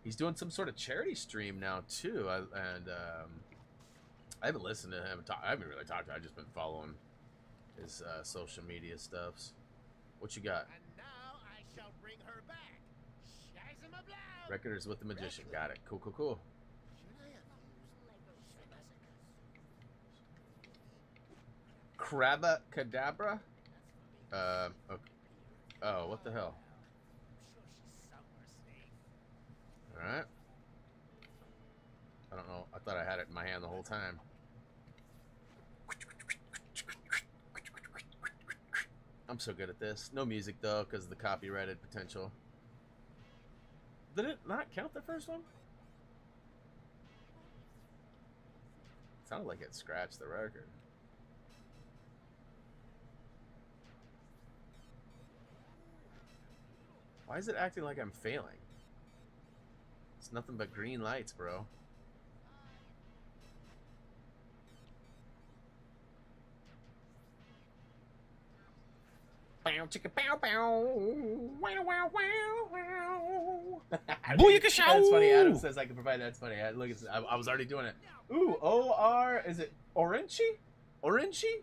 He's doing some sort of charity stream now too, I haven't listened to him. I haven't really talked to him. I've just been following his social media stuffs. What you got? And now I shall bring her back. Shazam-a-blow. Records with the Magician. Got it. Cool. Should I have used Lego Crabba Cadabra? Okay. Oh, what the hell? Alright. I don't know. I thought I had it in my hand the whole time. I'm so good at this. No music, though, because of the copyrighted potential. Did it not count the first one? It sounded like it scratched the record. Why is it acting like I'm failing? It's nothing but green lights, bro. Bow chicka bow bow. Wow wow wow wow. Booyaka show! That's funny. Adam says I can provide. That's funny. Look, I was already doing it. Ooh, O-R. Is it Orenchi? Orenchi?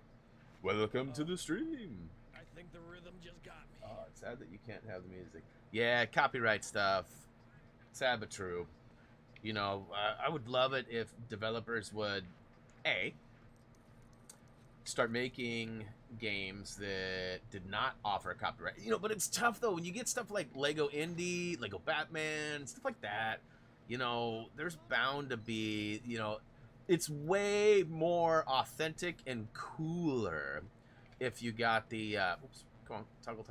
Welcome to the stream. I think the rhythm just got me. Oh, it's sad that you can't have the music. Yeah, copyright stuff. Sad but true. You know, I would love it if developers would, start making games that did not offer copyright. You know, but it's tough, though. When you get stuff like Lego Indie, Lego Batman, stuff like that, you know, there's bound to be, you know, it's way more authentic and cooler if you got the, oops, come on, toggle.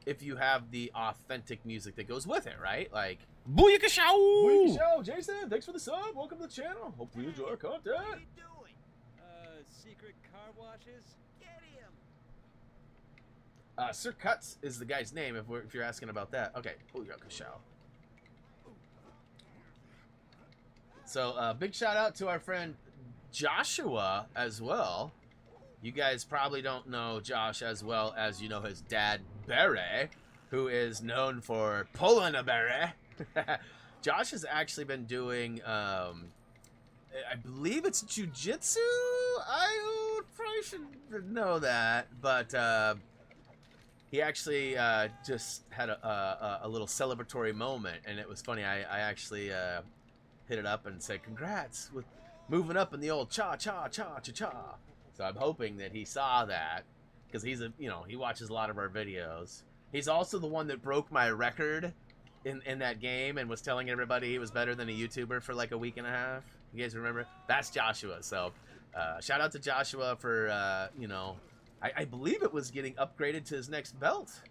If you have the authentic music that goes with it, right? Like, Booyaka show! Booyaka show, Jason, thanks for the sub. Welcome to the channel. Hope you enjoy our What are content. you doing? Secret car washes? Get him. Sir Cuts is the guy's name if you're asking about that. Okay, Booyaka show. So, big shout out to our friend Joshua as well. You guys probably don't know Josh as well as you know his dad, Barry, who is known for pulling a berry. Josh has actually been doing, I believe it's jujitsu. I probably should know that, but he actually just had a little celebratory moment, and it was funny. I actually hit it up and said, "Congrats with moving up in the old cha." So I'm hoping that he saw that because he watches a lot of our videos. He's also the one that broke my record in that game and was telling everybody he was better than a YouTuber for like a week and a half. You guys remember? That's Joshua. So shout out to Joshua for, I believe it was getting upgraded to his next belt.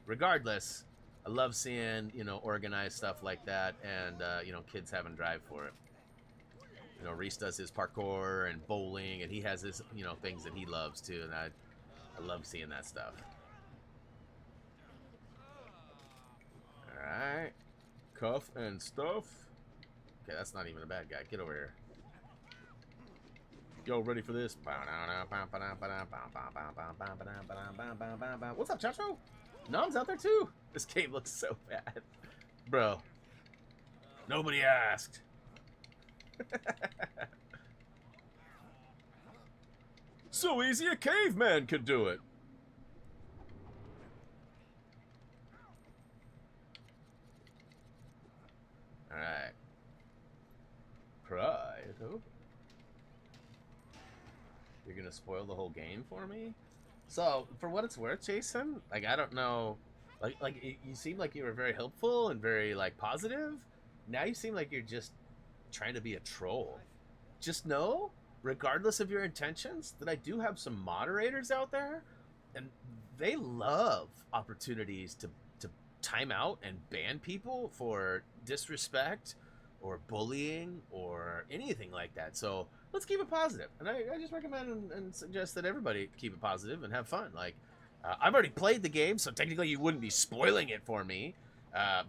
Regardless, I love seeing, organized stuff like that and, kids having drive for it. Reese does his parkour and bowling, and he has his, things that he loves too, and I love seeing that stuff. Alright. Cuff and stuff. Okay, that's not even a bad guy. Get over here. Yo, ready for this? What's up, Chacho? Nom's out there too. This game looks so bad. Bro. Nobody asked. So easy a caveman could do it. Alright. Pry it open. You're gonna spoil the whole game for me? So, for what it's worth, Jason, like, I don't know, you seem like you were very helpful and very, like, positive. Now you seem like you're just trying to be a troll. Just know, regardless of your intentions, that I do have some moderators out there, and they love opportunities to time out and ban people for disrespect or bullying or anything like that. So let's keep it positive. And I just recommend and suggest that everybody keep it positive and have fun. Like, I've already played the game, so technically you wouldn't be spoiling it for me.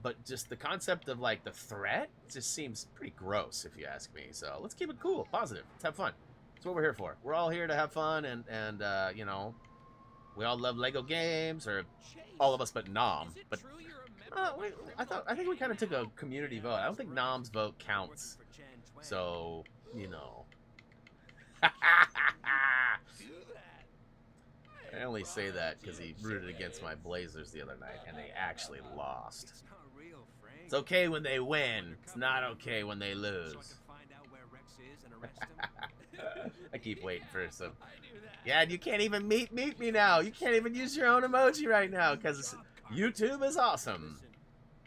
But just the concept of, like, the threat just seems pretty gross, if you ask me. So let's keep it cool, positive. Let's have fun. That's what we're here for. We're all here to have fun, and you know, we all love Lego games, or all of us but Nom. But I think we kind of took a community vote. I don't think Nom's vote counts. So, you know. I only say that because he rooted against my Blazers the other night, and they actually lost. It's okay when they win. It's not okay when they lose. I keep waiting for some. Yeah, you can't even meet me now. You can't even use your own emoji right now because YouTube is awesome.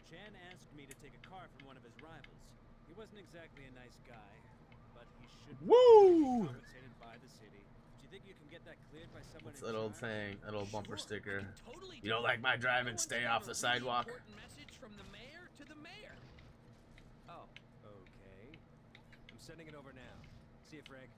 Chan asked me to take a car from one of his rivals. He wasn't exactly a nice guy, but he should be compensated by the city. Do you think you can get that cleared by someone? What's that old saying? That old bumper sticker. You don't like my driving? Stay off the sidewalk. Message from the mayor to the mayor. Oh, okay. I'm sending it over now. See you, Frank.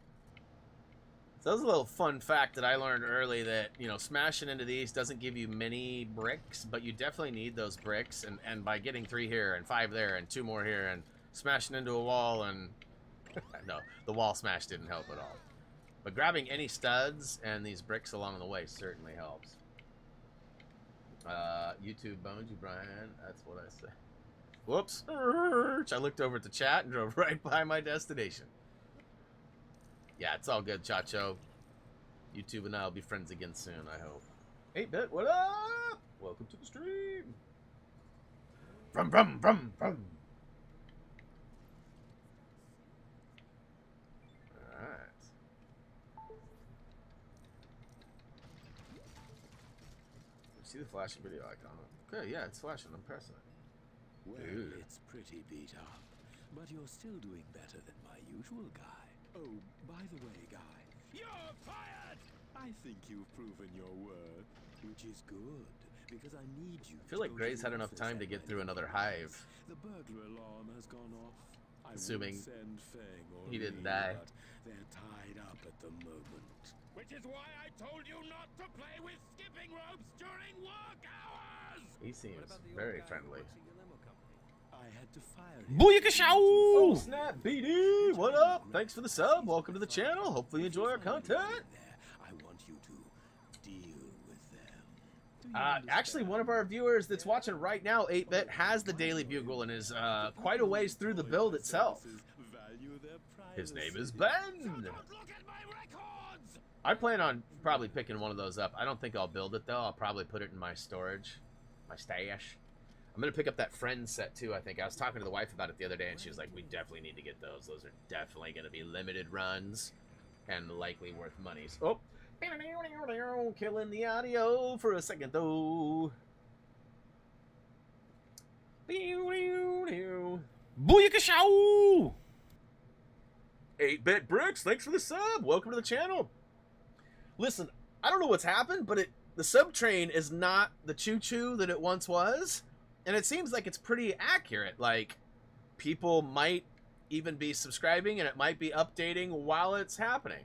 So that was a little fun fact that I learned early, that, you know, smashing into these doesn't give you many bricks, but you definitely need those bricks, and by getting 3 here and 5 there and 2 more here and smashing into a wall and no, the wall smash didn't help at all. But grabbing any studs and these bricks along the way certainly helps. YouTube bones you, Brian. That's what I said. Whoops. I looked over at the chat and drove right by my destination. Yeah, it's all good, Chacho. YouTube and I will be friends again soon, I hope. 8-Bit, what up? Welcome to the stream. Brum. Alright. See the flashing video icon? Okay, yeah, it's flashing. I'm pressing it. Well, Dude. it's pretty beat up, but you're still doing better than my usual guy. Oh, by the way, guy, you're fired! I think you've proven your worth, which is good, because I need you. I feel like Gray's had enough time to get through another hive. The burglar alarm has gone off. I Assuming would send Fang or he didn't Lee, die. but they're tied up at the moment. Which is why I told you not to play with skipping ropes during work hours! He seems very friendly. I had to fire him. Oh, Booyakashow! snap, BD! What up? Thanks for the sub. Welcome to the channel. Hopefully you enjoy our content. I want you to deal with them. Do you Actually, one of our viewers that's watching right now, 8-Bit, has the Daily Bugle and is quite a ways through the build itself. His name is Ben. Look at my records! I plan on probably picking one of those up. I don't think I'll build it, though. I'll probably put it in my storage, my stash. I'm going to pick up that Friends set, too, I think. I was talking to the wife about it the other day, and she was like, we definitely need to get those. Those are definitely going to be limited runs and likely worth money. So, oh, killing the audio for a second, though. Booyakashow! 8-Bit Bricks, thanks for the sub. Welcome to the channel. Listen, I don't know what's happened, but the sub train is not the choo-choo that it once was. And it seems like it's pretty accurate. Like, people might even be subscribing and it might be updating while it's happening.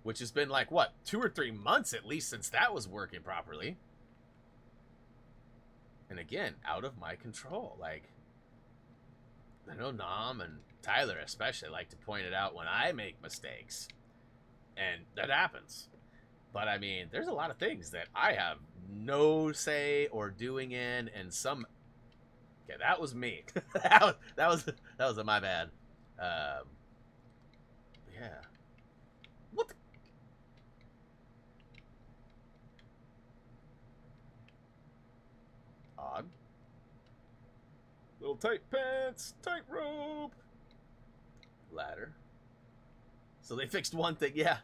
Which has been like, what, 2 or 3 months at least since that was working properly. And again, out of my control. Like, I know Nam and Tyler especially like to point it out when I make mistakes. And that happens. But I mean, there's a lot of things that I have no say or doing in, and some. Okay, that was me. that was my bad. Yeah. What? Odd. Little tight pants, tight rope, ladder. So they fixed one thing, yeah.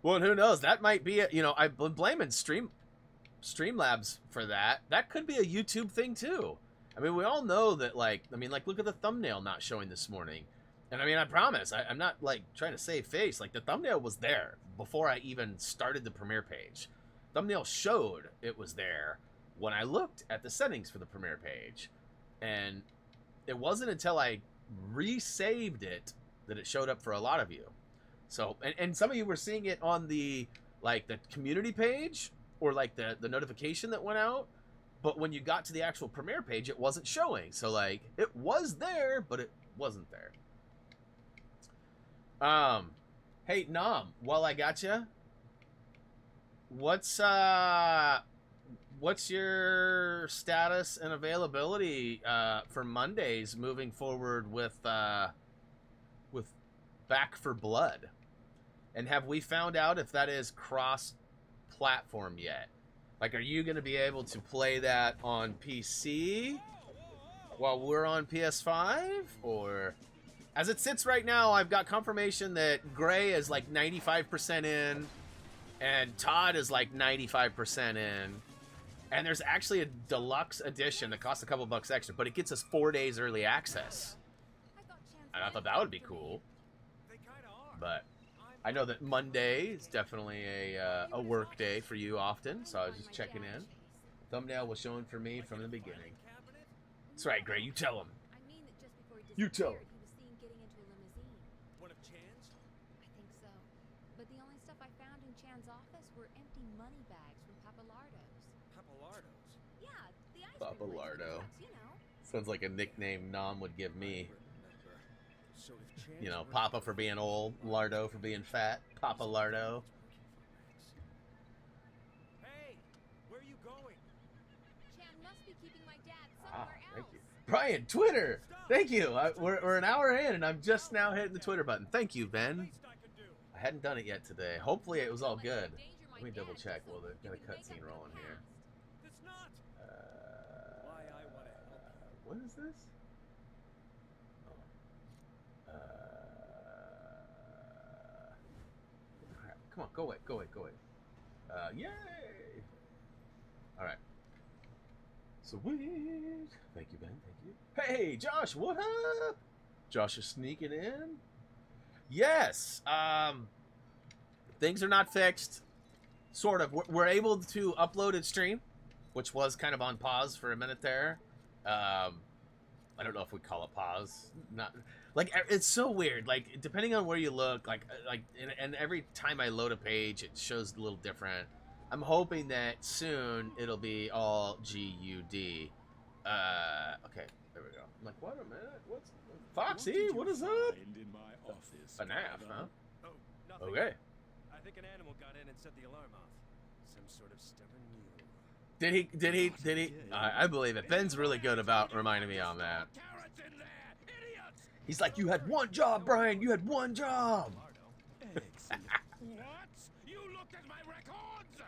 Well, and who knows? That might be it. You know, I've been blaming Streamlabs for that. That could be a YouTube thing too. I mean, we all know that. Like, I mean, like, look at the thumbnail not showing this morning. And I mean, I promise, I'm not like trying to save face. Like, the thumbnail was there before I even started the Premiere page. Thumbnail showed it was there when I looked at the settings for the Premiere page, and it wasn't until I resaved it that it showed up for a lot of you. So, and some of you were seeing it on the, like, the community page or like the notification that went out, but when you got to the actual Premiere page, it wasn't showing. So, like, it was there, but it wasn't there. Hey Nam, while I got you, what's your status and availability for Mondays moving forward with Back for Blood? And have we found out if that is cross-platform yet? Like, are you going to be able to play that on PC while we're on PS5? Or, as it sits right now, I've got confirmation that Gray is like 95% in, and Todd is like 95% in. And there's actually a deluxe edition that costs a couple bucks extra, but it gets us 4 days early access. And I thought that would be cool. But I know that Monday is definitely a work day for you often, so I was just checking in. Thumbnail was showing for me from the beginning. That's right, Gray. You tell him. You tell him. One of Chan's? I think so. But the only stuff I found in Chan's office were empty money bags from Papalardo's. Papalardo's? Yeah, the ice cream place with Papalardo. trucks, you know. Sounds like a nickname Nom would give me. So if Chan's You know, working Papa for for being old, Lardo for being fat. Papa Lardo. Hey, where are you going? Chan must be keeping my dad Ah, somewhere thank else. you. Brian, Twitter! Thank you! We're an hour in, and I'm just now hitting the Twitter button. Thank you, Ben. Least I could do. I hadn't done it yet today. Hopefully it was all Don't let good. him endanger my Let me double dad check so while they've you got a can make up cutscene for the rolling here. past. It's not. Why I want to help. What is this? Oh. Crap. Come on, go away, go away, go away. Yay! Alright. Sweet! Thank you, Ben, thank you. Hey, Josh, what up? Josh is sneaking in. Yes! Things are not fixed. Sort of. We're able to upload and stream, which was kind of on pause for a minute there. I don't know if we call it pause. Not like, it's so weird. Like, depending on where you look, and every time I load a page, it shows a little different. I'm hoping that soon it'll be all GUD. Okay, there we go. I'm like, what a minute? What's Foxy? What is up? In my office, FNAF, Father? huh? Oh, nothing. Okay. I think an animal got in and set the alarm off. Some sort of stubborn mule. Did he? I believe it. Ben's really good about reminding me on that. Carrots in there, idiots! He's like, you had one job, Brian. You had one job. Excellent. What? You looked at my records?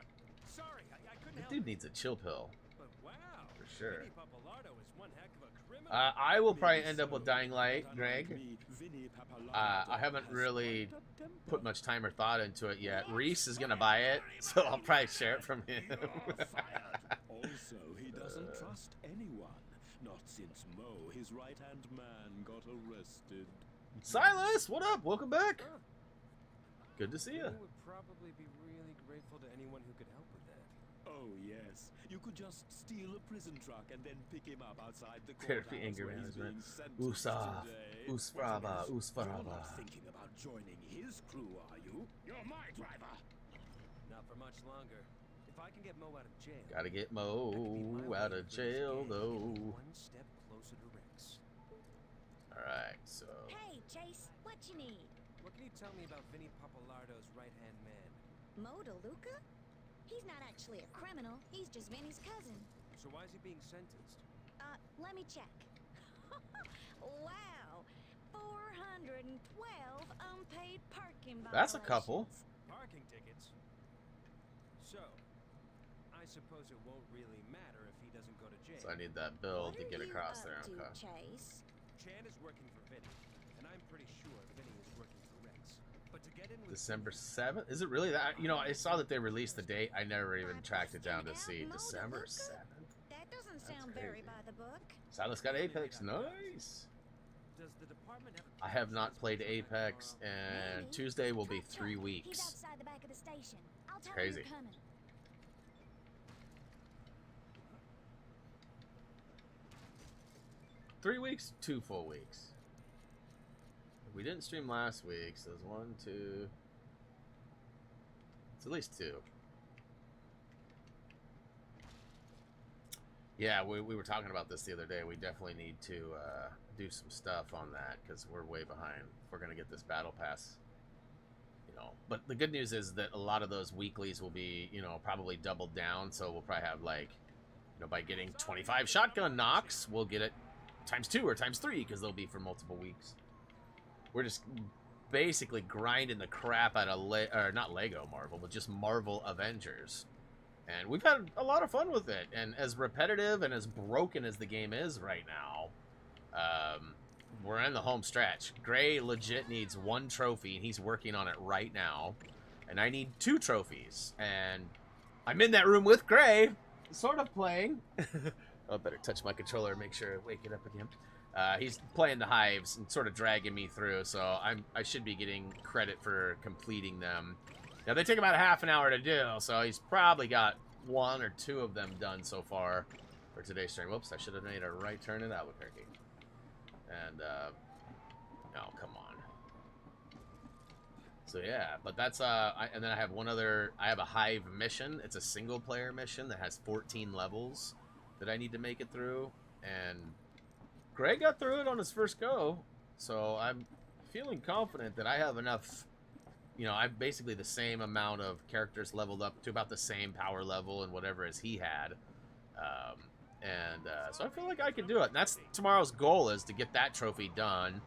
Sorry, I couldn't That help dude it. needs a chill pill. But wow. For sure. Vinny Papalardo is one heck of a criminal. I will probably end up with Dying Light, But Greg. unlike me, Vinny Papalardo I haven't has really quite a temper. put much time or thought into it yet. Reese is gonna buy it, so I'll probably share it from him. You're fired. Also, he doesn't trust anyone. Not since Mo, his right-hand man, got arrested. Silas, what up? Welcome back. Huh. Good to see you. Vinny would probably be really grateful to anyone who could help with that. Oh, yes. You could just steal a prison truck and then pick him up outside the Therapy, courthouse anger where he's management. being sentenced Usaf, today. Usfraba, You're Usfaraba. not thinking about joining his crew, are you? You're my driver. Not for much longer. If I can get Mo out of jail, Gotta get that could be my Mo way out to of put this jail, gang though. one step closer to Rex. Alright, so... Hey, Chase, what you need? What can you tell me about Vinny Papalardo's right-hand man? Mo DeLuca? He's not actually a criminal. He's just Vinny's cousin. So why is he being sentenced? Let me check. Wow. 412 unpaid parking violations. That's a couple. Parking tickets? So, I suppose it won't really matter if he doesn't go to jail. So I need that bill What to are get you across up there. to, Okay. Chase? Chan is working for Vinny, and I'm pretty sure Vinny is working for Rex. But to get in with December 7th? Is it really that? You know, I saw that they released the date. I never even tracked it down to see. December 7th? That doesn't That's sound very crazy. by the book. Silas got Apex. Nice. Does the department have a I have not played Apex, and Maybe. Tuesday will be Truck, 3 He's weeks. outside the back of the station. I'll tell crazy. him you're coming. 3 weeks, 2 full weeks. We didn't stream last week, so there's 1, 2. It's at least 2. Yeah, we were talking about this the other day. We definitely need to do some stuff on that because we're way behind. If we're gonna get this battle pass, you know. But the good news is that a lot of those weeklies will be, you know, probably doubled down. So we'll probably have like, you know, by getting 25 shotgun knocks, we'll get it ×2 or ×3 because they'll be for multiple weeks. We're just basically grinding the crap out of not Lego Marvel, but just Marvel Avengers. And we've had a lot of fun with it. And as repetitive and as broken as the game is right now, we're in the home stretch. Gray legit needs 1 trophy, and he's working on it right now. And I need 2 trophies. And I'm in that room with Gray, sort of playing. I better touch my controller and make sure I wake it up again. He's playing the hives and sort of dragging me through, so I should be getting credit for completing them. Now, they take about a half an hour to do, so he's probably got 1 or 2 of them done so far for today's stream. Whoops, I should have made a right turn in Albuquerque. And, oh, come on. So, yeah, but that's, and then I have one other, I have a hive mission. It's a single-player mission that has 14 levels that I need to make it through, and Greg got through it on his first go, so I'm feeling confident that I have enough. You know, I'm basically the same amount of characters leveled up to about the same power level and whatever as he had. So I feel like I can do it. And that's tomorrow's goal, is to get that trophy done.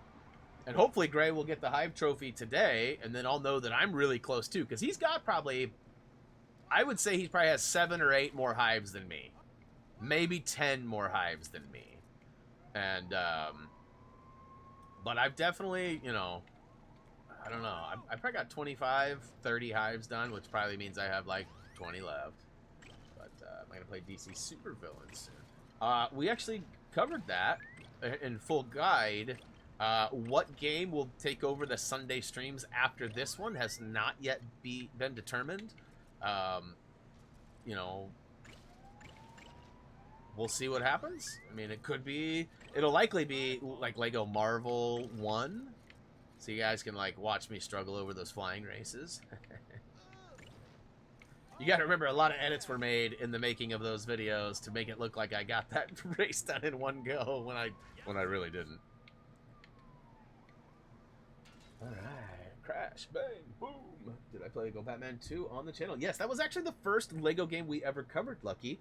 And hopefully Gray will get the Hive trophy today, and then I'll know that I'm really close too. Because he's got probably, I would say he probably has 7 or 8 more Hives than me. Maybe 10 more Hives than me. And, but I've definitely, you know, I don't know. I probably got 25, 30 hives done, which probably means I have like 20 left. But I'm going to play DC Supervillains soon. We actually covered that in full guide. What game will take over the Sunday streams after this one has not yet been determined. You know, we'll see what happens. I mean, it'll likely be like Lego Marvel 1. So you guys can, like, watch me struggle over those flying races. You got to remember, a lot of edits were made in the making of those videos to make it look like I got that race done in one go when I really didn't. All right, crash, bang, boom. Did I play Lego Batman 2 on the channel? Yes, that was actually the first Lego game we ever covered, Lucky.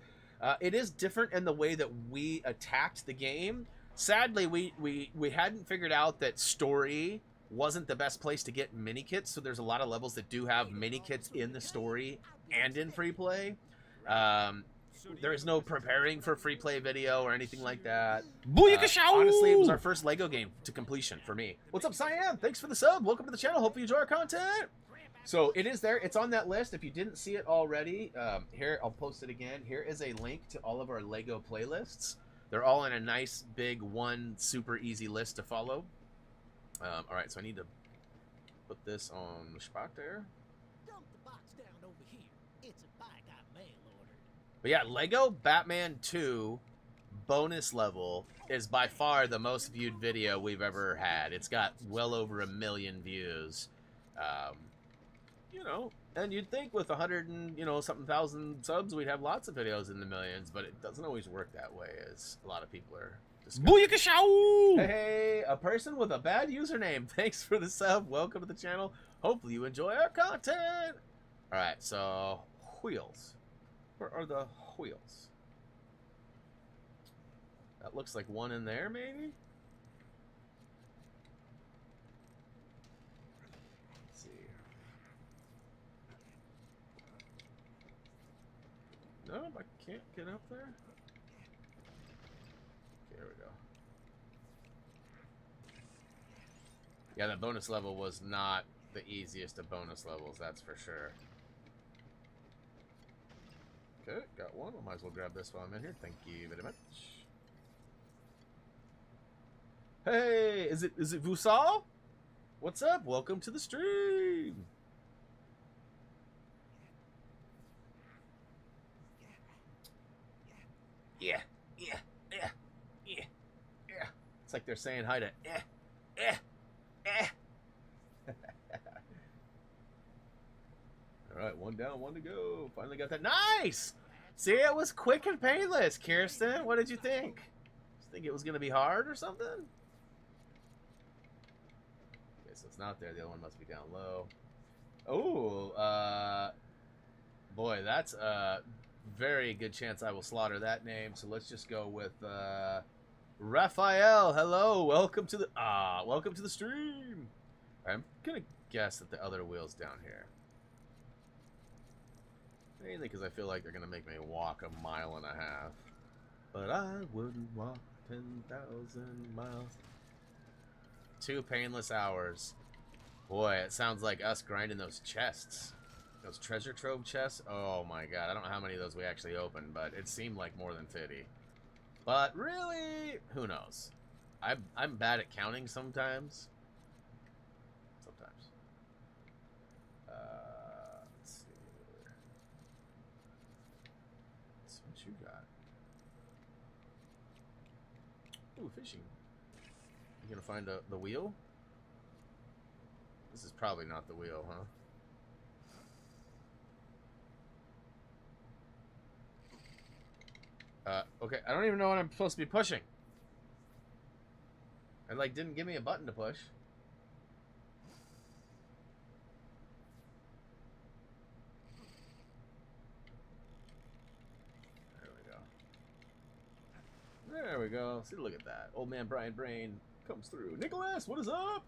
It is different in the way that we attacked the game. Sadly, we hadn't figured out that story wasn't the best place to get mini kits, so there's a lot of levels that do have mini kits in the story and in free play. There is no preparing for free play video or anything like that. Honestly, it was our first Lego game to completion for me. What's up, Cyan? Thanks for the sub. Welcome to the channel. Hope you enjoy our content. So it is there. It's on that list. If you didn't see it already, here, I'll post it again. Here is a link to all of our Lego playlists. They're all in a nice, big, one super easy list to follow. All right, so I need to put this on the spot there. Dump the box down over here. It's a bike I mail ordered. But yeah, Lego Batman 2 bonus level is by far the most viewed video we've ever had. It's got well over 1 million views. you know, and you'd think with 100 and, you know, something thousand subs, we'd have lots of videos in the millions, but it doesn't always work that way, as a lot of people are discovering. Booyakashow! Hey, a person with a bad username. Thanks for the sub. Welcome to the channel. Hopefully you enjoy our content. All right, so wheels. Where are the wheels? That looks like one in there, maybe? Let's see. No, I can't get up there. Okay, here we go. Yeah, the bonus level was not the easiest of bonus levels, that's for sure. Okay, got one. I might as well grab this while I'm in here. Thank you very much. Hey, is it Vusal? What's up? Welcome to the stream. Yeah. It's like they're saying hi to All right, one down, one to go. Finally got that. Nice! See, it was quick and painless. Kirsten, what did you think? Did you think it was going to be hard or something? Okay, so it's not there. The other one must be down low. Oh, boy, that's a very good chance I will slaughter that name. So let's just go with Raphael. Hello, welcome to the stream. I'm gonna guess that the other wheel's down here. Mainly because I feel like they're gonna make me walk 1.5 miles. But I wouldn't walk 10,000 miles. 2 painless hours. Boy, it sounds like us grinding those chests. Those treasure trove chests. Oh my god, I don't know how many of those we actually opened, but it seemed like more than 50. But really, who knows? I'm bad at counting sometimes. Let's see here. Let's see what you got. Ooh, fishing. You gonna find the wheel? This is probably not the wheel, huh? Okay, I don't even know what I'm supposed to be pushing. It, like, didn't give me a button to push. There we go. See, look at that. Old man Brian Brain comes through. Nicholas, what is up?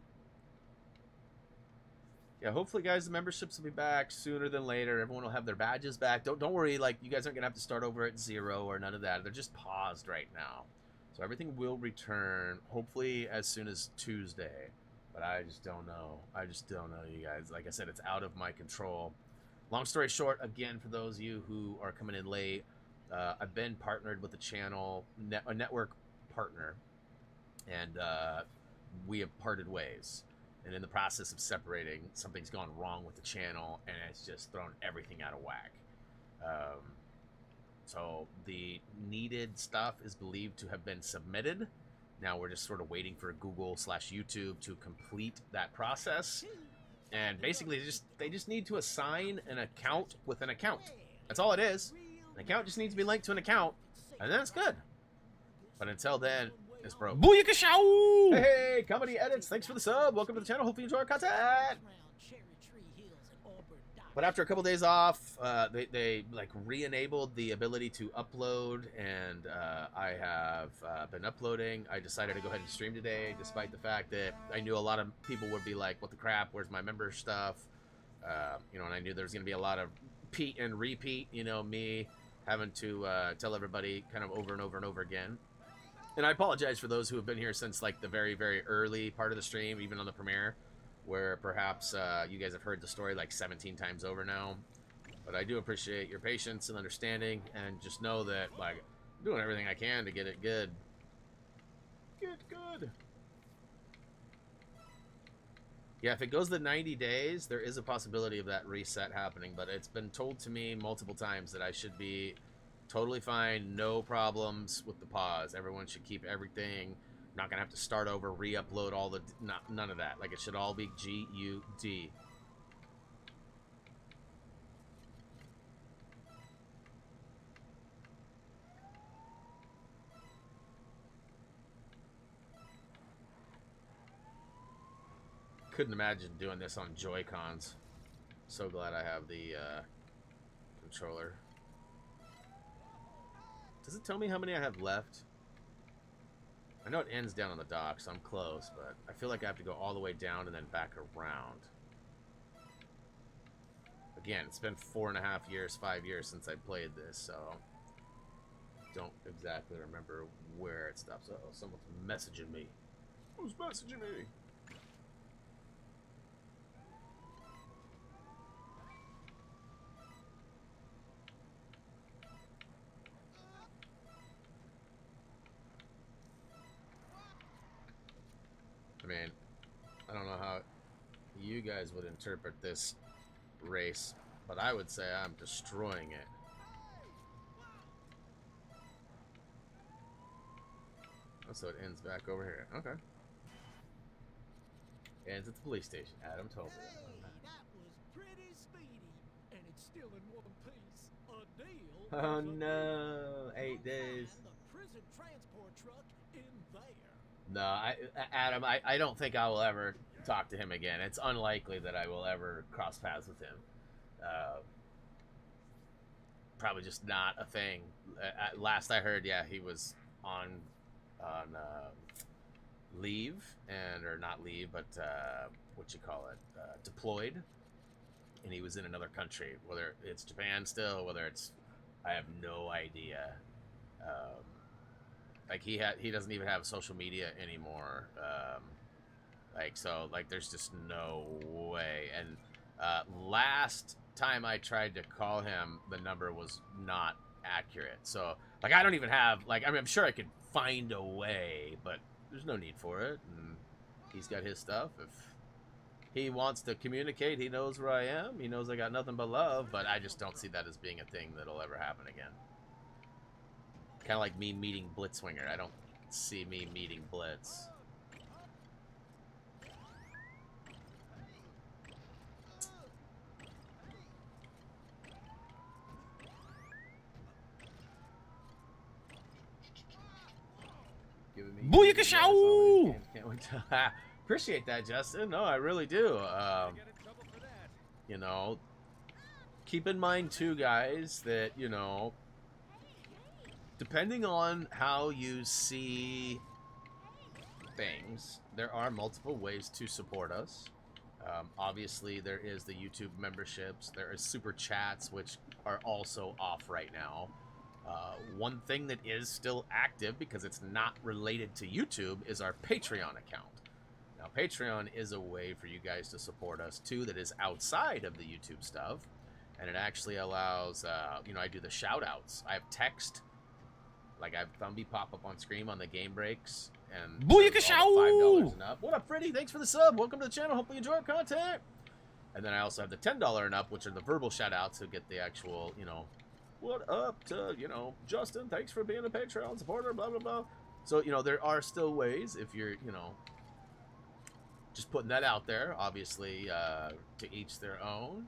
Yeah, hopefully, guys, the memberships will be back sooner than later. Everyone will have their badges back. Don't worry. Like, you guys aren't gonna have to start over at 0 or none of that. They're just paused right now, so everything will return hopefully as soon as Tuesday. But I just don't know. You guys. Like I said, it's out of my control. Long story short, again, for those of you who are coming in late, I've been partnered with the channel, a network partner, and we have parted ways. And in the process of separating, something's gone wrong with the channel, and it's just thrown everything out of whack. So the needed stuff is believed to have been submitted. Now we're just sort of waiting for Google/YouTube to complete that process. And basically, they just need to assign an account with an account. That's all it is. An account just needs to be linked to an account, and then it's good. But until then, it's broke. Booyakashow! Hey, Comedy Edits, thanks for the sub. Welcome to the channel. Hope you enjoy our content. But after a couple days off, they like re-enabled the ability to upload, and I have been uploading. I decided to go ahead and stream today, despite the fact that I knew a lot of people would be like, "What the crap? Where's my member stuff?" You know, and I knew there was going to be a lot of repeat and repeat. You know, me having to tell everybody kind of over and over and over again. And I apologize for those who have been here since like the very, very early part of the stream, even on the premiere, where perhaps you guys have heard the story like 17 times over now. But I do appreciate your patience and understanding, and just know that like I'm doing everything I can to get it good. Good. Yeah, if it goes the 90 days, there is a possibility of that reset happening, but it's been told to me multiple times that I should be totally fine, no problems with the pause. Everyone should keep everything. Not gonna have to start over, re-upload all the none of that. Like, it should all be GUD. couldn't imagine doing this on Joy-Cons. So glad I have the controller. Does it tell me how many I have left? I know it ends down on the dock, so I'm close, but I feel like I have to go all the way down and then back around. Again, it's been 4.5 years, 5 years since I played this, so don't exactly remember where it stops. Uh-oh, someone's messaging me. Who's messaging me? I mean, I don't know how you guys would interpret this race, but I would say I'm destroying it. Oh, so it ends back over here. Okay. Ends at the police station. Adam told me that. That was pretty speedy, and it's still in one piece. A deal. Oh is a no, deal. 8 You'll days. find the prison transport truck in there. No, Adam, I don't think I will ever talk to him again. It's unlikely that I will ever cross paths with him. Probably just not a thing. Last I heard, yeah, he was on leave, or not leave, but what you call it, deployed, and he was in another country. Whether it's Japan still, whether it's, I have no idea. Like he doesn't even have social media anymore. There's just no way. And last time I tried to call him, the number was not accurate. So like I don't even have I'm sure I could find a way, but there's no need for it. And he's got his stuff. If he wants to communicate, he knows where I am. He knows I got nothing but love. But I just don't see that as being a thing that'll ever happen again. Kind of like me meeting Blitzwinger. I don't see me meeting Blitz. Booyakashow! Can't wait to appreciate that, Justin. No, I really do. You know, keep in mind too, guys, that depending on how you see things, there are multiple ways to support us. Obviously, there is the YouTube memberships. There is super chats, which are also off right now. One thing that is still active, because it's not related to YouTube, is our Patreon account. Now, Patreon is a way for you guys to support us, too, that is outside of the YouTube stuff. And it actually allows, I do the shout-outs. I have text. Like, I have Thumby pop up on screen on the game breaks. And $5 and up. What up, Freddy? Thanks for the sub. Welcome to the channel. Hopefully you enjoy our content. And then I also have the $10 and up, which are the verbal shout-outs, who get the actual, what up to, Justin, thanks for being a Patreon supporter, blah, blah, blah. So, there are still ways if you're, just putting that out there. Obviously, to each their own.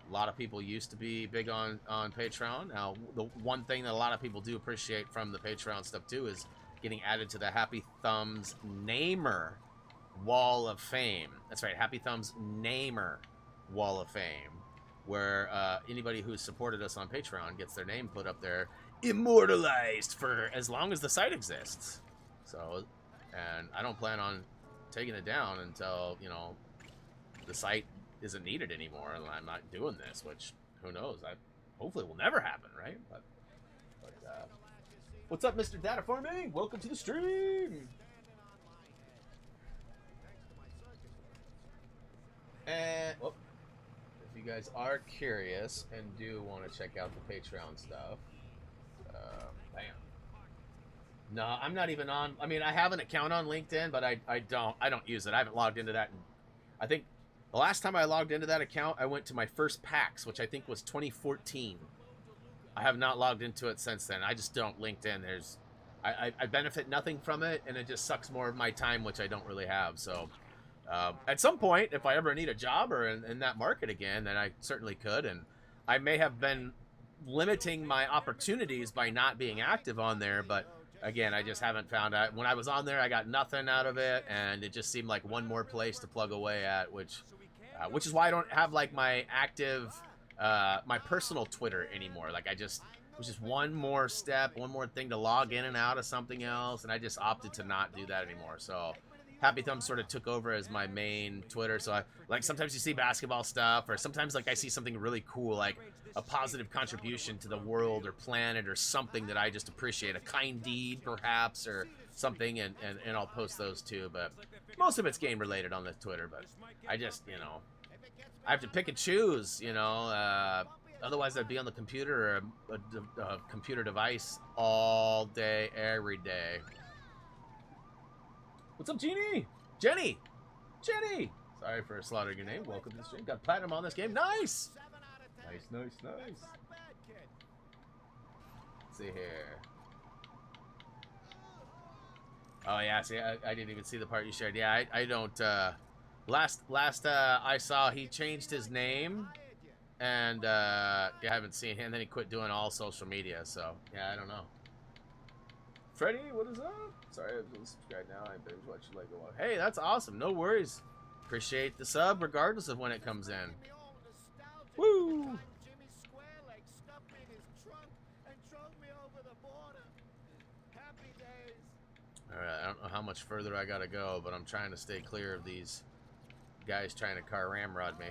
A lot of people used to be big on Patreon. Now, the one thing that a lot of people do appreciate from the Patreon stuff, too, is getting added to the Happy Thumbs Namer Wall of Fame. That's right, Happy Thumbs Namer Wall of Fame, where anybody who's supported us on Patreon gets their name put up there, immortalized for as long as the site exists. So, and I don't plan on taking it down until, the site isn't needed anymore, and I'm not doing this, which, who knows, hopefully will never happen, right? But what's up, Mr. Data Farming? Welcome to the stream! And, well, if you guys are curious and do want to check out the Patreon stuff, bam. No, I'm not even on. I mean, I have an account on LinkedIn, but I don't use it. I haven't logged into that. I think the last time I logged into that account, I went to my first PAX, which I think was 2014. I have not logged into it since then. I just don't. LinkedIn, I benefit nothing from it, and it just sucks more of my time, which I don't really have. So at some point, if I ever need a job or in that market again, then I certainly could. And I may have been limiting my opportunities by not being active on there, but again, I just haven't found out. When I was on there, I got nothing out of it, and it just seemed like one more place to plug away at, which is why I don't have like my active, my personal Twitter anymore. Like it was just one more step, one more thing to log in and out of something else, and I just opted to not do that anymore. So Happy Thumb sort of took over as my main Twitter. So I like sometimes you see basketball stuff, or sometimes like I see something really cool, like a positive contribution to the world or planet or something that I just appreciate, a kind deed perhaps or something, and I'll post those too. But most of it's game related on the Twitter. But I just, you know, I have to pick and choose, you know. Otherwise, I'd be on the computer or a computer device all day, every day. What's up, Jeannie? Jenny! Jenny! Sorry for slaughtering your name. Welcome to the stream. Got platinum on this game. Nice! Nice, nice, nice. Let's see here. Oh, yeah, see, I didn't even see the part you shared. Yeah, I don't, last I saw, he changed his name, and, yeah, I haven't seen him, and then he quit doing all social media, so, yeah, I don't know. Freddie, what is up? Sorry, I was subscribed now. I binge watch Lego. Hey, that's awesome. No worries. Appreciate the sub, regardless of when it comes in. Woo! Alright, I don't know how much further I gotta go, but I'm trying to stay clear of these guys trying to car ramrod me.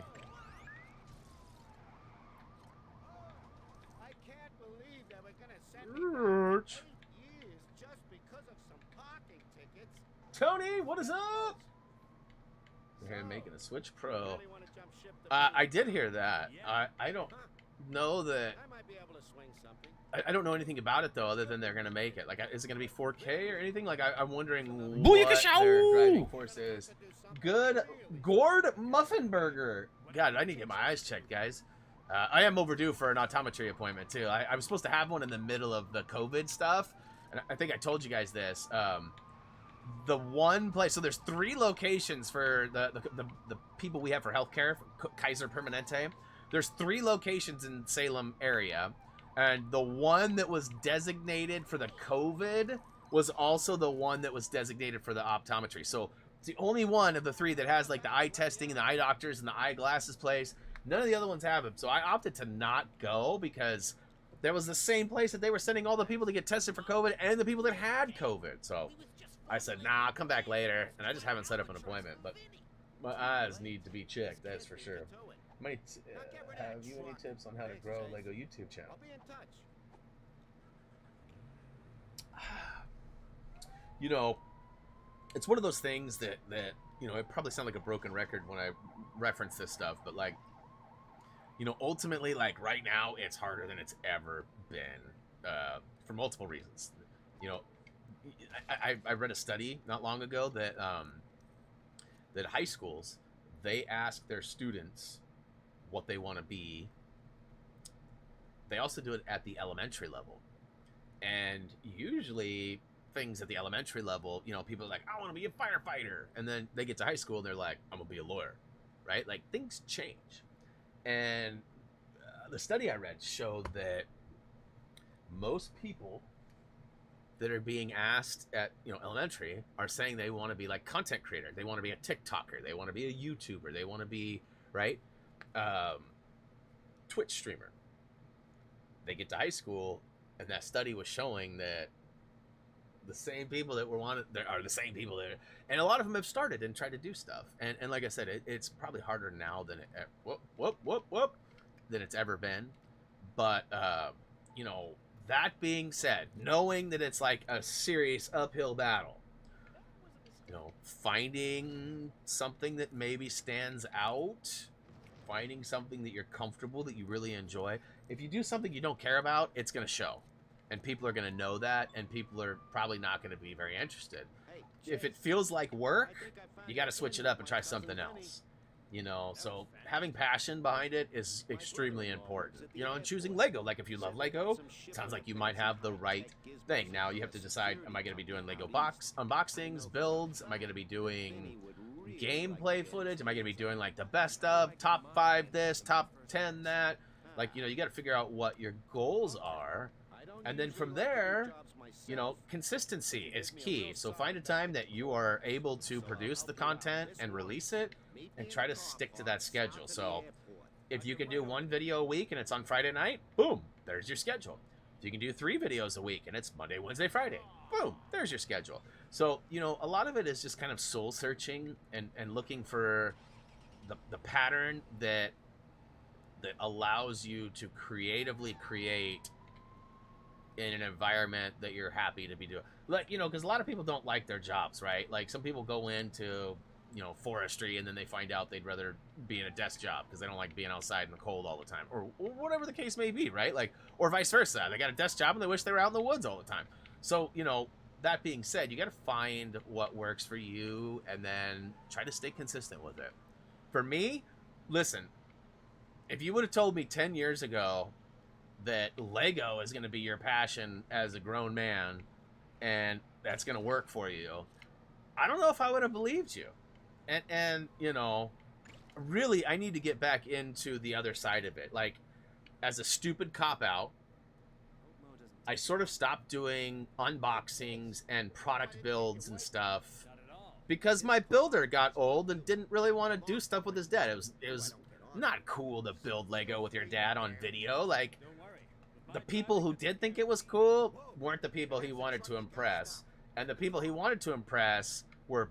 I can't believe that we're gonna send me back 8 years just because of some parking tickets. Tony, what is up? We're making a Switch Pro. I did hear that. I don't know that. I might be able to swing something. I don't know anything about it though, other than they're gonna make it. Like, is it gonna be 4K or anything? Like, I'm wondering what their driving force is. Good, Gord Muffinburger. God, I need to get my eyes checked, guys. I am overdue for an optometry appointment too. I was supposed to have one in the middle of the COVID stuff, and I think I told you guys this. The one place, so there's 3 locations for the people we have for healthcare, Kaiser Permanente. There's 3 locations in Salem area, and the one that was designated for the COVID was also the one that was designated for the optometry. So it's the only one of the 3 that has like the eye testing and the eye doctors and the eyeglasses place. None of the other ones have them. So I opted to not go because there was the same place that they were sending all the people to get tested for COVID and the people that had COVID. So I said, nah, I'll come back later. And I just haven't set up an appointment. But my eyes need to be checked, that's for sure. Have you any tips on how to grow a Lego YouTube channel? I'll be in touch. You know, it's one of those things that you know, it probably sounds like a broken record when I reference this stuff, but like, you know, ultimately, like right now, it's harder than it's ever been for multiple reasons. You know, I read a study not long ago that that high schools, they ask their students what they want to be. They also do it at the elementary level, and usually things at the elementary level, you know, people are like, I want to be a firefighter, and then they get to high school and they're like, I'm gonna be a lawyer, right? Like, things change. And the study I read showed that most people that are being asked at, you know, elementary are saying they want to be like content creator, they want to be a TikToker, they want to be a YouTuber, they want to be, right, Twitch streamer. They get to high school, and that study was showing that the same people that were wanted are the same people that, and a lot of them have started and tried to do stuff. And like I said, it's probably harder now than than it's ever been. But you know, that being said, knowing that it's like a serious uphill battle, you know, finding something that maybe stands out, finding something that you're comfortable, that you really enjoy. If you do something you don't care about, it's going to show. And people are going to know that, and people are probably not going to be very interested. If it feels like work, you got to switch it up and try something else. You know, so having passion behind it is extremely important. You know, and choosing Lego. Like, if you love Lego, it sounds like you might have the right thing. Now, you have to decide, am I going to be doing Lego unboxings, builds? Am I going to be doing gameplay footage? Am I going to be doing, like, the best of, top 5 this, top 10 that? Like, you know, you got to figure out what your goals are. And then from there, you know, consistency is key. So find a time that you are able to produce the content and release it, and try to stick to that schedule. So if you can do one video a week and it's on Friday night, boom, there's your schedule. If you can do 3 videos a week and it's Monday, Wednesday, Friday, boom, there's your schedule. So, you know, a lot of it is just kind of soul searching and looking for the pattern that allows you to creatively create in an environment that you're happy to be doing. Like, you know, because a lot of people don't like their jobs, right? Like, some people go into, you know, forestry, and then they find out they'd rather be in a desk job because they don't like being outside in the cold all the time, or whatever the case may be, right? Like, or vice versa. They got a desk job and they wish they were out in the woods all the time. So, you know, that being said, you got to find what works for you and then try to stay consistent with it. For me, listen, if you would have told me 10 years ago that Lego is going to be your passion as a grown man and that's going to work for you, I don't know if I would have believed you. And you know, really, I need to get back into the other side of it. Like, as a stupid cop-out, I sort of stopped doing unboxings and product builds and stuff because my builder got old and didn't really want to do stuff with his dad. It was not cool to build Lego with your dad on video. Like, the people who did think it was cool weren't the people he wanted to impress. And the people he wanted to impress were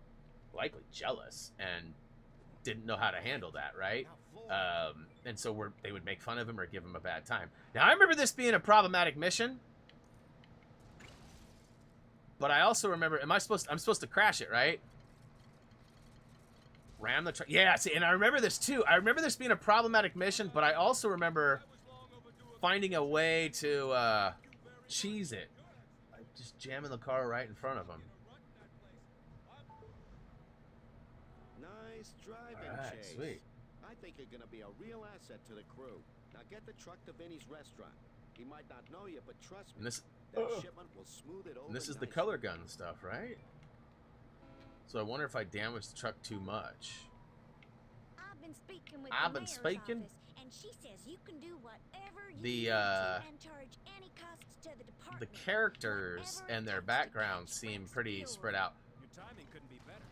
likely jealous and didn't know how to handle that, right? And so they would make fun of him or give him a bad time. Now, I remember this being a problematic mission, but I also remember, I'm supposed to crash it, right? Ram the truck. Yeah, see, and I remember this too. I remember this being a problematic mission, but I also remember finding a way to cheese it. Just jamming the car right in front of him. Nice driving, All right, Chase. sweet. I think you're gonna be a real asset to the crew. Now get the truck to Vinny's restaurant. He might not know you, but trust me, And this, that shipment will smooth it over. and this is the nicely. color gun stuff, right? So I wonder if I damaged the truck too much. I've been speaking with I've the been mayor's speaking? office, and she says you can do whatever you The, need to and charge any costs to the The department. characters Whatever and their it takes to backgrounds catch seem Frank's pretty fuel. spread out. Your timing couldn't be better.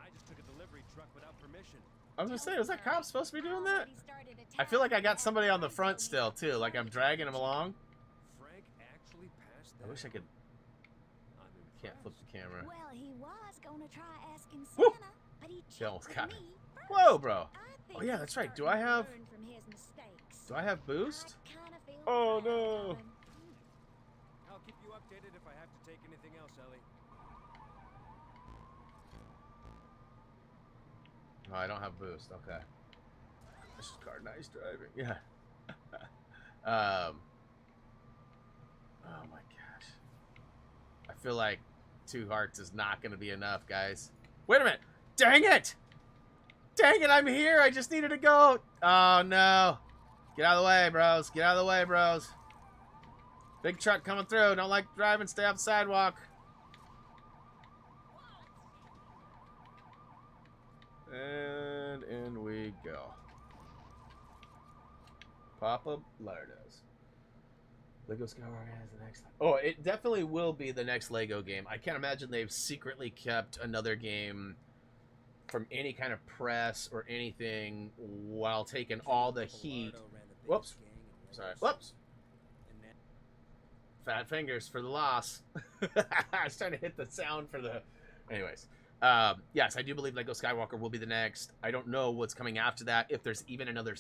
I just took a delivery truck without permission. I was gonna say, was that cop supposed to be doing that? Already started I feel like I got attacking somebody on the Frank front told me still too, like I'm dragging him along. Frank actually passed I that. wish I could. I'm Can't flip impressed. the camera. Well, he was gonna try asking Woo! Santa, but he She almost checked got with me. me first. Whoa, bro. I think Oh yeah, he's that's right. Do starting I to have? learn from his mistakes. Do I have boost? I kinda feel Oh, proud no. of him. I'll keep you updated if I have to take anything else, Ellie. No, I don't have boost. Okay. This is car nice driving. Yeah. Oh my gosh. I feel like 2 hearts is not going to be enough, guys. Wait a minute. Dang it! Dang it, I'm here. I just needed to go. Oh no. Get out of the way, bros. Get out of the way, bros. Big truck coming through. Don't like driving. Stay off the sidewalk. And in we go. Papa Lardos. Lego Skywalker has the next. Oh, it definitely will be the next Lego game. I can't imagine they've secretly kept another game from any kind of press or anything while taking all the heat. Whoops. Sorry. Whoops. Fat fingers for the loss. I was trying to hit the sound for the. Anyways. Yes, I do believe Lego Skywalker will be the next. I don't know what's coming after that, if there's even another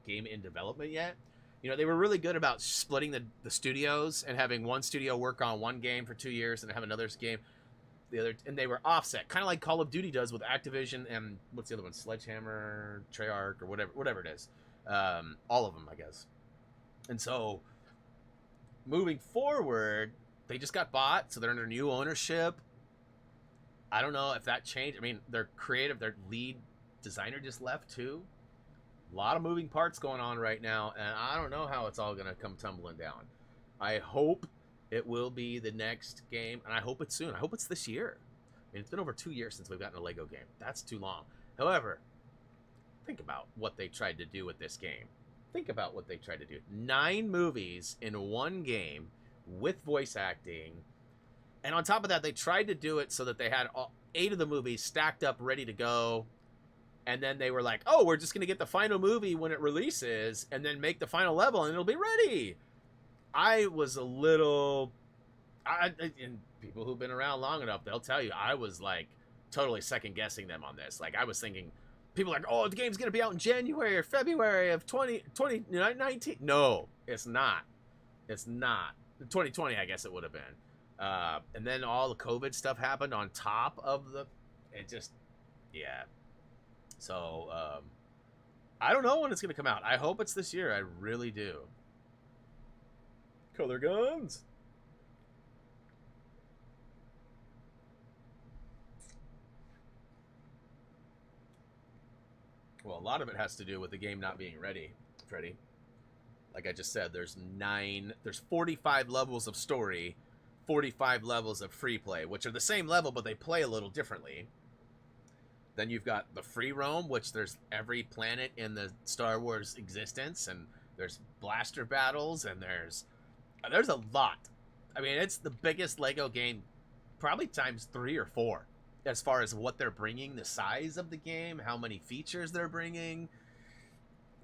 game in development yet. You know, they were really good about splitting the studios and having one studio work on one game for 2 years and have another game the other, and they were offset, kind of like Call of Duty does with Activision and what's the other one, Sledgehammer, Treyarch, or whatever it is. All of them, I guess. And so moving forward, they just got bought, so they're under new ownership. I don't know if that changed. I mean, their lead designer just left too. A lot of moving parts going on right now, and I don't know how it's all going to come tumbling down. I hope it will be the next game, and I hope it's soon. I hope it's this year. I mean, it's been over 2 years since we've gotten a Lego game. That's too long. However, think about what they tried to do with this game. Think about what they tried to do. 9 movies in one game with voice acting And on top of that, they tried to do it so that they had 8 of the movies stacked up, ready to go. And then they were like, oh, we're just going to get the final movie when it releases and then make the final level and it'll be ready. I was a little... and people who've been around long enough, they'll tell you, I was like totally second guessing them on this. Like I was thinking, people are like, oh, the game's going to be out in January or February of 2019. No, it's not. It's not. 2020, I guess it would have been. And then all the COVID stuff happened on top of the... It just... Yeah. So, I don't know when it's going to come out. I hope it's this year. I really do. Color guns. Well, a lot of it has to do with the game not being ready, Freddy. Like I just said, there's 45 levels of story, 45 levels of free play, which are the same level, but they play a little differently. Then you've got the free roam, which there's every planet in the Star Wars existence, and there's blaster battles, and there's a lot. I mean, it's the biggest Lego game, probably times 3 or 4, as far as what they're bringing, the size of the game, how many features they're bringing.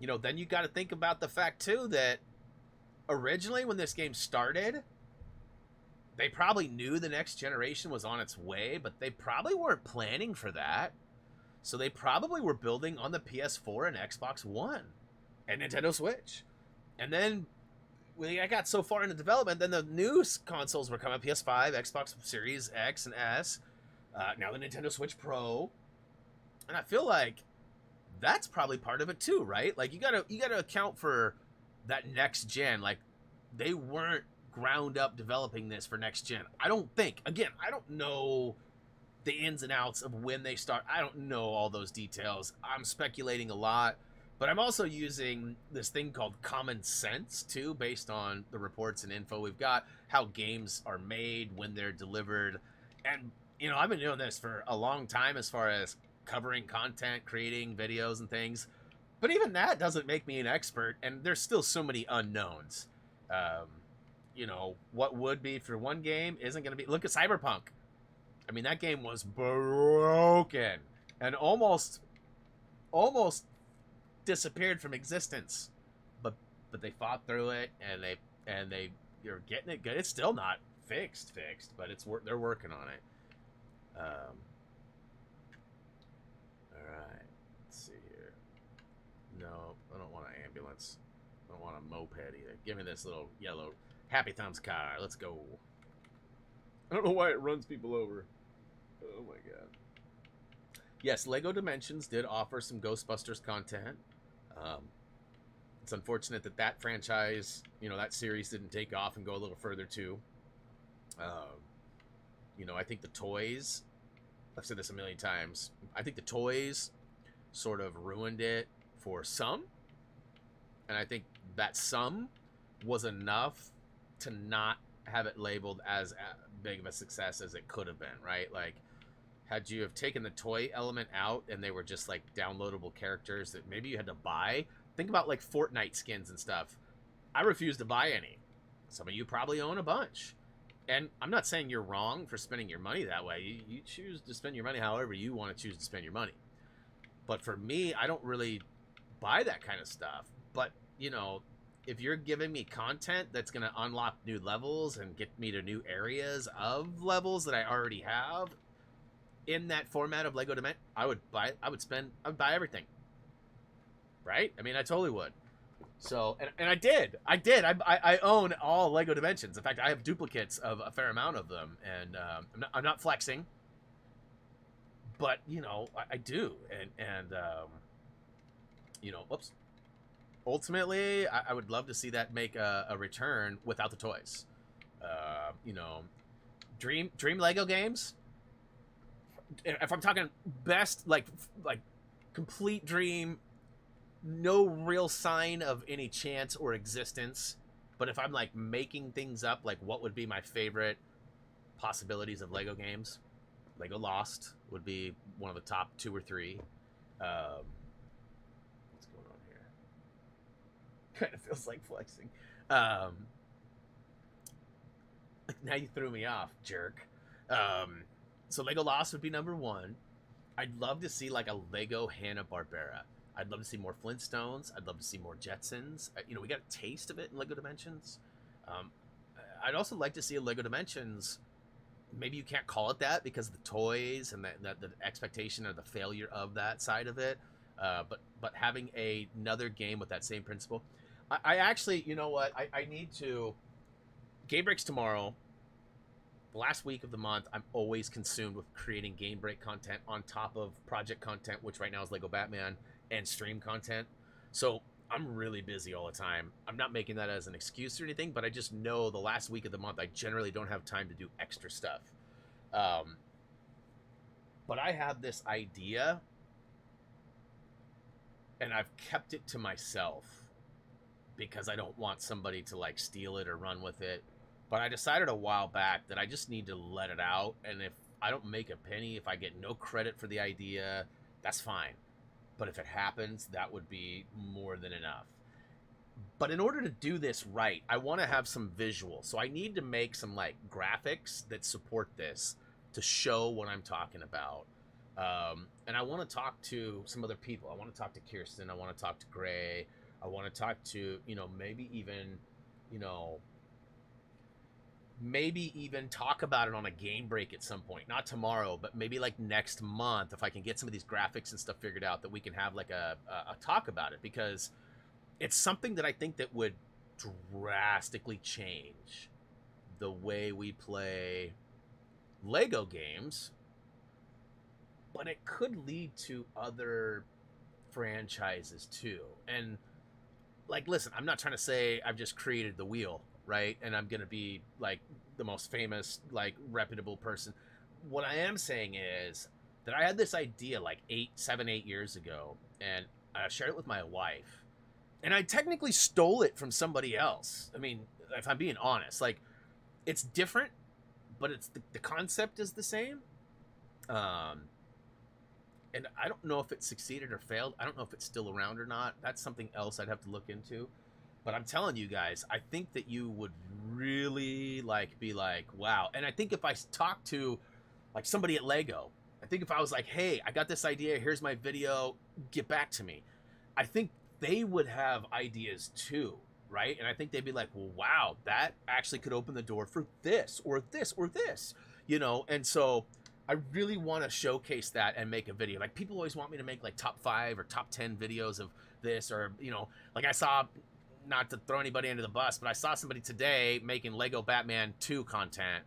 You know, then you got to think about the fact, too, that originally when this game started, they probably knew the next generation was on its way, but they probably weren't planning for that. So they probably were building on the PS4 and Xbox One and Nintendo Switch. And then when I got so far into development, then the new consoles were coming, PS5, Xbox Series X and S, now the Nintendo Switch Pro. And I feel like that's probably part of it too, right? Like you gotta account for that next gen. Like they weren't ground up developing this for next gen. I don't think. Again, I don't know the ins and outs of when they start. I don't know all those details. I'm speculating a lot, but I'm also using this thing called common sense too, based on the reports and info we've got, how games are made, when they're delivered. And you know, I've been doing this for a long time as far as covering content, creating videos and things, but even that doesn't make me an expert, and there's still so many unknowns. You know, what would be for one game isn't going to be... Look at Cyberpunk. I mean, that game was broken and almost disappeared from existence, but they fought through it, and you're getting it good. It's still not fixed, but they're working on it. All right, let's see here. No, I don't want an ambulance. I don't want a moped either. Give me this little yellow Happy Thumbs car. Let's go. I don't know why it runs people over. Oh my god. Yes, Lego Dimensions did offer some Ghostbusters content. It's unfortunate that that franchise, you know, that series didn't take off and go a little further too. You know, I think the toys, I've said this a million times, I think the toys sort of ruined it for some. And I think that some was enough to not have it labeled as big of a success as it could have been, right? Like, had you have taken the toy element out and they were just like downloadable characters that maybe you had to buy, think about like Fortnite skins and stuff. I refuse to buy any. Some of you probably own a bunch. And I'm not saying you're wrong for spending your money that way. You choose to spend your money however you want to choose to spend your money. But for me, I don't really buy that kind of stuff. But, you know, if you're giving me content that's going to unlock new levels and get me to new areas of levels that I already have in that format of Lego Dimensions, I would buy everything. Right? I mean, I totally would. So, and I did. I own all Lego Dimensions. In fact, I have duplicates of a fair amount of them, and I'm not flexing, but you know, I do, and you know, whoops. Ultimately, I would love to see that make a return without the toys. You know, Dream Lego games. If I'm talking best, like complete dream. No real sign of any chance or existence, but if I'm like making things up, like what would be my favorite possibilities of Lego games? Lego Lost would be one of the top 2 or 3. What's going on here? Kind of feels like flexing. Now you threw me off, jerk. So Lego Lost would be number 1. I'd love to see like a Lego Hanna-Barbera. I'd love to see more Flintstones. I'd love to see more Jetsons. We got a taste of it in Lego Dimensions. Um, I'd also like to see a Lego Dimensions. Maybe you can't call it that because of the toys and the expectation or the failure of that side of it. But having another game with that same principle. I actually, you know what? I need to. Game breaks tomorrow. The last week of the month, I'm always consumed with creating game break content on top of project content, which right now is Lego Batman, and stream content. So I'm really busy all the time. I'm not making that as an excuse or anything, but I just know the last week of the month, I generally don't have time to do extra stuff. But I have this idea, and I've kept it to myself because I don't want somebody to like steal it or run with it. But I decided a while back that I just need to let it out, and if I don't make a penny, if I get no credit for the idea, that's fine. But if it happens, that would be more than enough. But in order to do this right, I want to have some visual. So I need to make some like graphics that support this to show what I'm talking about. And I want to talk to some other people. I want to talk to Kirsten. I want to talk to Gray. I want to talk to, maybe even, maybe even talk about it on a game break at some point. Not tomorrow, but maybe like next month, if I can get some of these graphics and stuff figured out, that we can have like a talk about it, because it's something that I think that would drastically change the way we play Lego games, but it could lead to other franchises too. And like, listen, I'm not trying to say I've just created the wheel, right? And I'm going to be like the most famous, like reputable person. What I am saying is that I had this idea like 7, 8 years ago, and I shared it with my wife. And I technically stole it from somebody else. I mean, if I'm being honest, like, it's different, but it's the concept is the same. And I don't know if it succeeded or failed. I don't know if it's still around or not. That's something else I'd have to look into. But I'm telling you guys, I think that you would really like be like, wow. And I think if I talk to like somebody at Lego, I think if I was like, hey, I got this idea, here's my video, get back to me, I think they would have ideas too, right? And I think they'd be like, well, wow, that actually could open the door for this or this or this, And so I really want to showcase that and make a video. Like, people always want me to make like top 5 or top 10 videos of this, or, like I saw, not to throw anybody under the bus, but I saw somebody today making Lego Batman 2 content.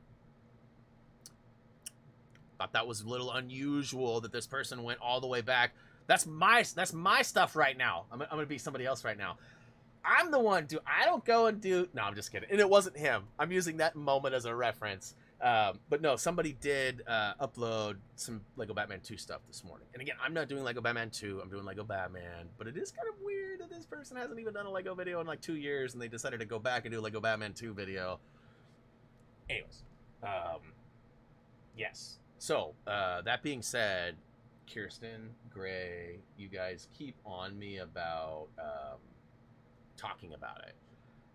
Thought that was a little unusual that this person went all the way back. That's my stuff right now. I'm gonna be somebody else right now. I'm the one I don't go and do. No, I'm just kidding. And it wasn't him. I'm using that moment as a reference. But no, somebody did upload some Lego Batman 2 stuff this morning. And again, I'm not doing Lego Batman 2. I'm doing Lego Batman. But it is kind of weird that this person hasn't even done a Lego video in like 2 years, and they decided to go back and do a Lego Batman 2 video. Anyways, yes. So, that being said, Kirsten, Gray, you guys keep on me about talking about it.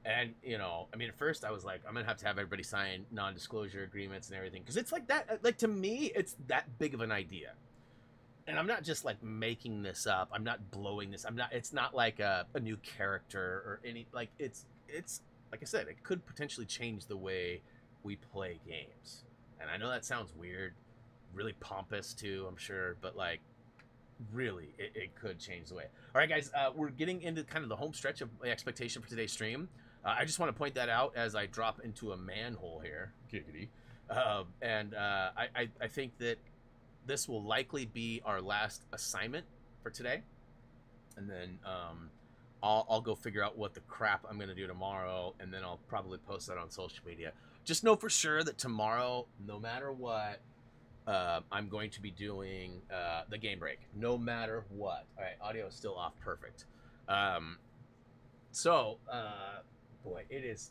And, at first I was like, I'm going to have everybody sign non-disclosure agreements and everything. Because it's like that, like, to me, it's that big of an idea. And I'm not just, like, making this up. I'm not blowing this. It's not like a new character or any, like, it's, like I said, it could potentially change the way we play games. And I know that sounds weird, really pompous too, I'm sure, but, like, really, it could change the way. All right, guys, we're getting into kind of the home stretch of my expectation for today's stream. I just want to point that out as I drop into a manhole here. Giggity. And I think that this will likely be our last assignment for today. And then I'll go figure out what the crap I'm going to do tomorrow, and then I'll probably post that on social media. Just know for sure that tomorrow, no matter what, I'm going to be doing the game break, no matter what. All right, audio is still off. Perfect. Boy, it is.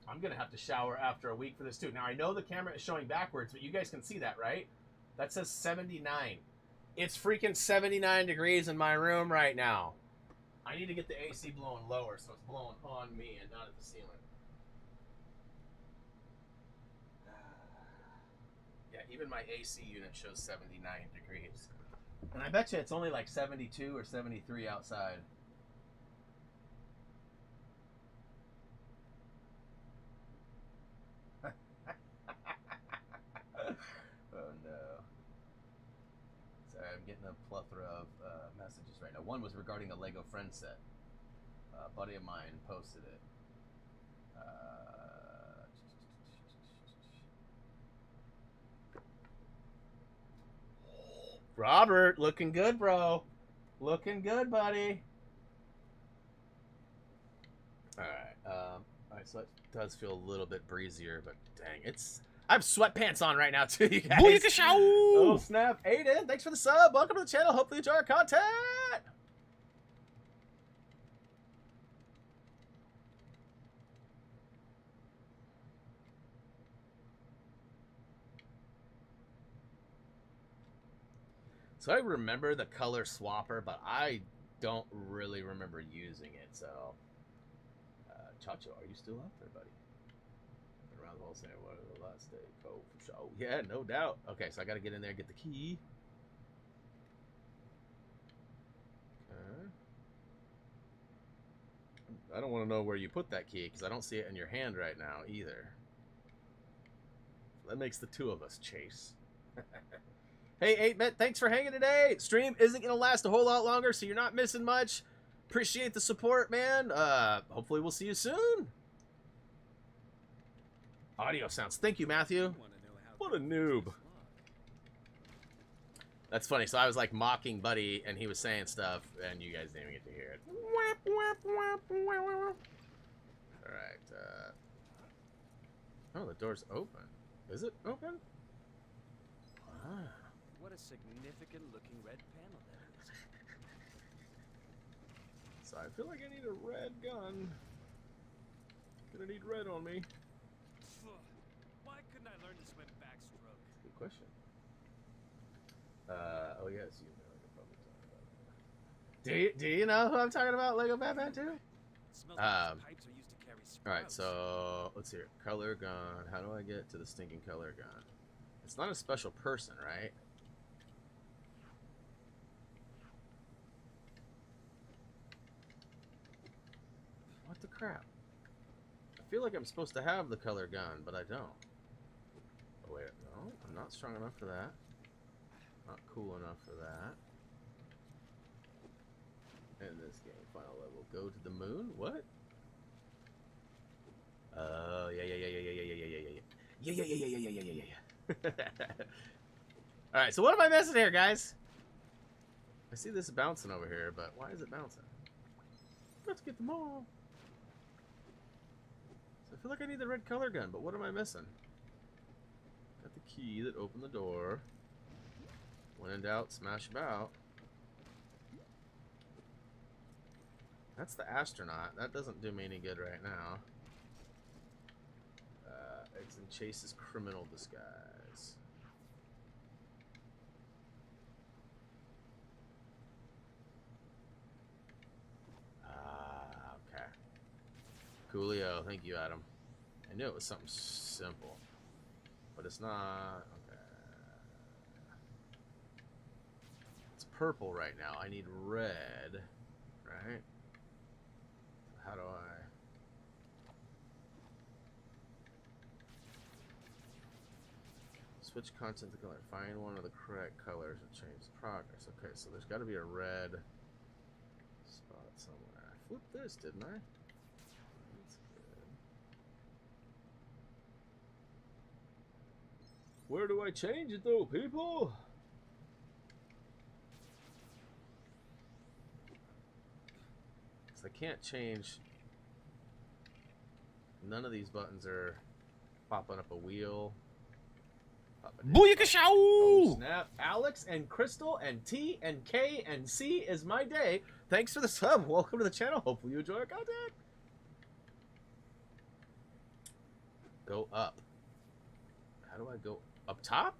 I'm going to have to shower after a week for this, too. Now, I know the camera is showing backwards, but you guys can see that, right? That says 79. It's freaking 79 degrees in my room right now. I need to get the AC blowing lower so it's blowing on me and not at the ceiling. Even my AC unit shows 79 degrees. And I bet you it's only like 72 or 73 outside. Oh no. Sorry, I'm getting a plethora of messages right now. One was regarding a Lego friend set. A buddy of mine posted it. Robert, looking good, bro. Looking good, buddy. Alright, so it does feel a little bit breezier, but dang, I have sweatpants on right now too, you guys. Oh snap. Aiden, thanks for the sub. Welcome to the channel. Hopefully you enjoy our content. So I remember the color swapper, but I don't really remember using it. So, Chacho, are you still up there, buddy? Been around the whole saying, what are the last day? Oh, for sure. Oh, yeah, no doubt. Okay, so I got to get in there and get the key. Okay. I don't want to know where you put that key because I don't see it in your hand right now either. That makes the two of us, Chase. Hey, 8-Bit, thanks for hanging today. Stream isn't going to last a whole lot longer, so you're not missing much. Appreciate the support, man. Hopefully we'll see you soon. Audio sounds. Thank you, Matthew. What a noob. That's funny. So I was like mocking Buddy, and he was saying stuff, and you guys didn't even get to hear it. All right. Oh, the door's open. Is it open? Ah. What a significant looking red panel that is. So I feel like I need a red gun. Gonna need red on me. Why couldn't I learn to swim backstroke? Good question. Oh yes, you know you're probably talking about. Do you know who I'm talking about? Lego Batman 2? It smells like those pipes are used to carry sprouts. All right, so let's see here. Color gun. How do I get to the stinking color gun? It's not a special person, right? What the crap? I feel like I'm supposed to have the color gun, but I don't. Oh wait, no, I'm not strong enough for that. Not cool enough for that. In this game, final level, go to the moon. What? Oh yeah. All right, so what am I missing here, guys? I see this bouncing over here, but why is it bouncing? Let's get them all. So I feel like I need the red color gun, but what am I missing? Got the key that opened the door. When in doubt, smash about. That's the astronaut. That doesn't do me any good right now. It's in Chase's criminal disguise. Okay. Coolio. Thank you, Adam. I knew it was something simple. But it's not. Okay. It's purple right now. I need red. Right? How do I... Switch content to color. Find one of the correct colors and change the progress. Okay, so there's got to be a red spot somewhere. I flipped this, didn't I? That's good. Where do I change it though, people? Because I can't change. None of these buttons are popping up a wheel. Booyakashow! Oh, snap. Alex and Crystal and T and K and C is my day. Thanks for the sub. Welcome to the channel. Hopefully you enjoy our content. Go up. How do I go up top?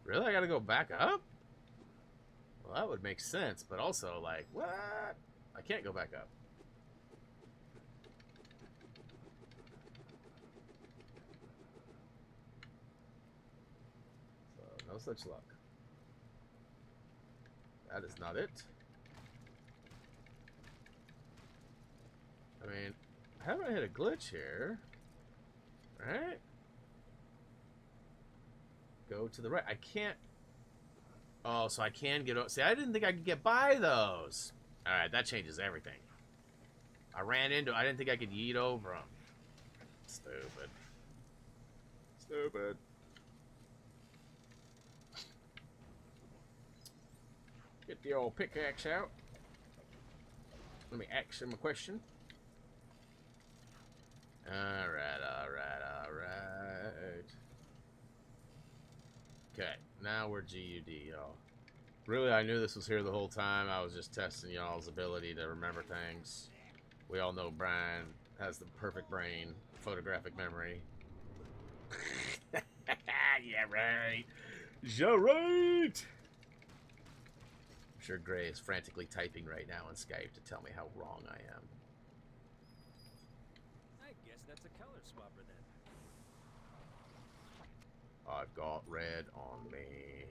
Really? I gotta go back up? Well, that would make sense, but also, like, what? I can't go back up. No such luck. That is not it. I mean, haven't I hit a glitch here? Right? Go to the right. I can't. Oh, so I can get. See, I didn't think I could get by those. All right, that changes everything. I ran into. I didn't think I could yeet over them. Stupid. Stupid. Get the old pickaxe out. Let me ask him a question. Alright, alright, alright. Okay, now we're GUD, y'all. Really, I knew this was here the whole time. I was just testing y'all's ability to remember things. We all know Brian has the perfect brain, photographic memory. Yeah, right. Yeah, right. I'm sure Gray is frantically typing right now on Skype to tell me how wrong I am. I guess that's a color swapper then. I've got red on me.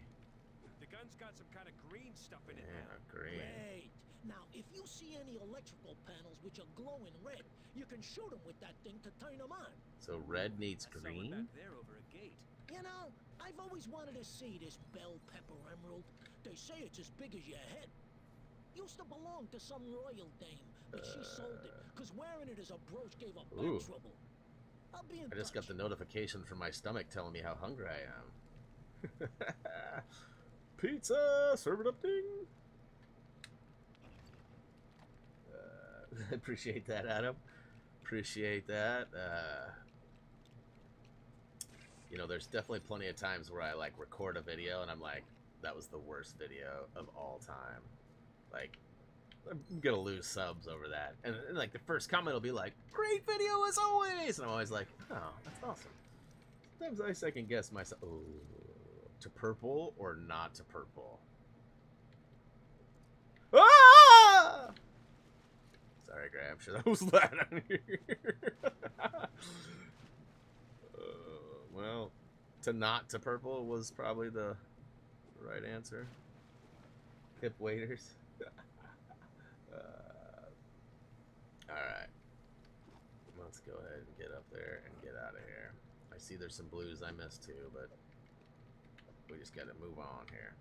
The gun's got some kind of green stuff in it Yeah, now. green. Great. Now, if you see any electrical panels which are glowing red, you can shoot them with that thing to turn them on. So red needs I saw one green? back there over a gate. You know, I've always wanted to see this bell pepper emerald. They say it's as big as your head. Used to belong to some royal dame, but she sold it, because wearing it as a brooch gave her Ooh. back trouble. I'll be in I just got the notification from my stomach telling me how hungry I am. Pizza! Serve it up, ding! Appreciate that, Adam. Appreciate that. You know, there's definitely plenty of times where I, like, record a video and I'm like, that was the worst video of all time. Like, I'm gonna lose subs over that. And like, the first comment will be like, great video as always! And I'm always like, oh, that's awesome. Sometimes I second guess myself. Ooh, to purple or not to purple? Ah! Sorry, Gray, I'm sure that was loud on here. Well, to not to purple was probably the right answer. Hip waders. Alright. Let's go ahead and get up there and get out of here. I see there's some blues I missed too, but we just gotta move on here.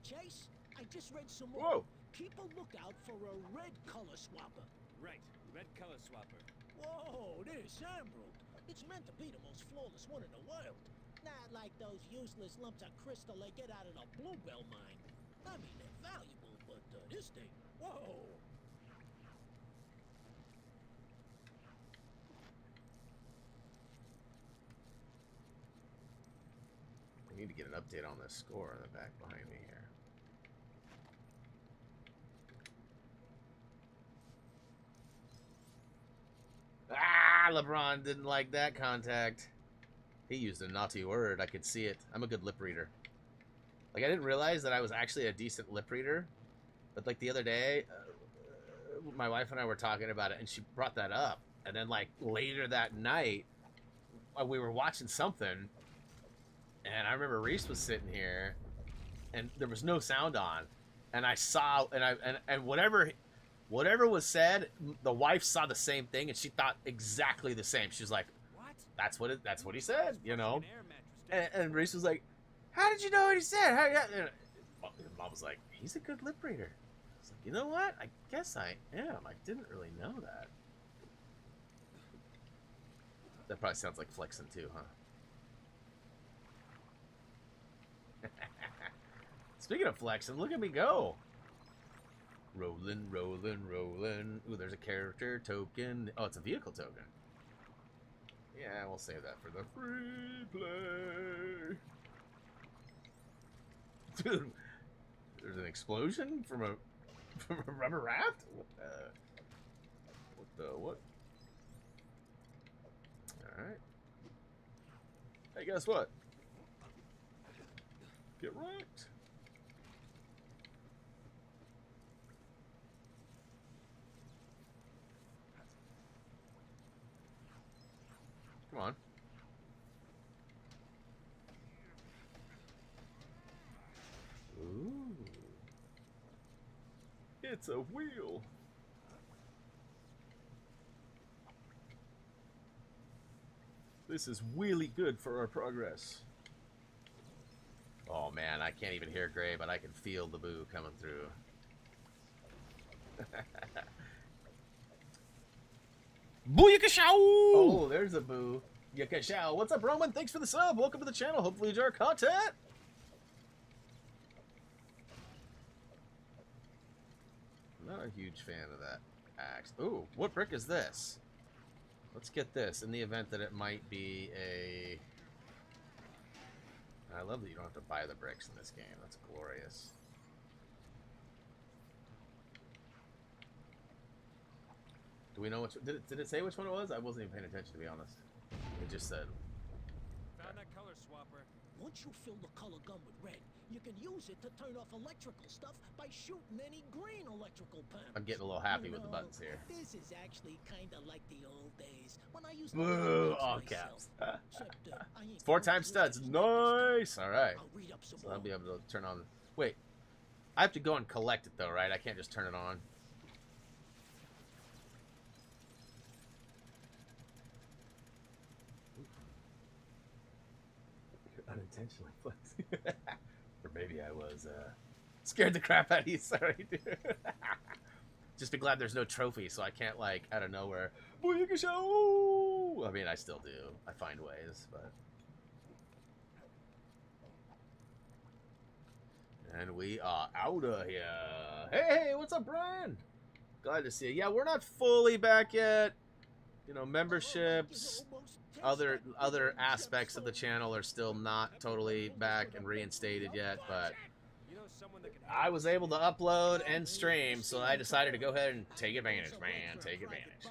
Chase, I just read some more. Whoa! Keep a lookout for a red color swapper. Right, red color swapper. Whoa, this emerald. It's meant to be the most flawless one in the world. Not like those useless lumps of crystal they get out of the bluebell mine. I mean, they're valuable, but this thing, whoa. I need to get an update on this score in the back behind me here. Ah, LeBron didn't like that contact. He used a naughty word. I could see it. I'm a good lip reader. Like, I didn't realize that I was actually a decent lip reader. But, like, the other day, my wife and I were talking about it, and she brought that up. And then, like, later that night, we were watching something, and I remember Reese was sitting here, and there was no sound on. And I saw, and whatever was said, the wife saw the same thing, and she thought exactly the same. She was like, What? that's what he said, you know? An air mattress down. And Reese was like, how did you know what he said? How, and Mom was like, he's a good lip reader. I was like, you know what? I guess I am. I didn't really know that. That probably sounds like flexing too, huh? Speaking of flexing, look at me go. Rolling, rolling, rolling. Ooh, there's a character token. Oh, it's a vehicle token. Yeah, we'll save that for the free play. Dude, there's an explosion from a rubber raft? What the what? Alright. Hey, guess what? Get wrecked. on. Ooh. It's a wheel. This is really good for our progress. Oh man, I can't even hear Gray, but I can feel the boo coming through. Booyakashow! Oh, there's a boo. Yakashow. What's up, Roman? Thanks for the sub. Welcome to the channel. Hopefully you enjoy our content. Not a huge fan of that axe. Ooh, what brick is this? Let's get this in the event that it might be a... I love that you don't have to buy the bricks in this game. That's glorious. Do we know which... Did it say which one it was? I wasn't even paying attention, to be honest. It just said... Found that color swapper. Once you fill the color gun with red, you can use it to turn off electrical stuff by shooting any green electrical panels. I'm getting a little happy with the buttons here. This is actually kind of like the old days when I used to Boo! All caps. 4-time studs. Nice! Alright. So I'll be able to turn on... Wait. I have to go and collect it, though, right? I can't just turn it on. Unintentionally flexing. Or maybe I was scared the crap out of you. Sorry, dude. Just be glad there's no trophy, so I can't, like, out of nowhere. Booyakashow! I mean, I still do. I find ways, but... And we are out of here. Hey, what's up, Brian? Glad to see you. Yeah, we're not fully back yet. You know, memberships... Other aspects of the channel are still not totally back and reinstated yet, but I was able to upload and stream, so I decided to go ahead and take advantage, man. Take advantage.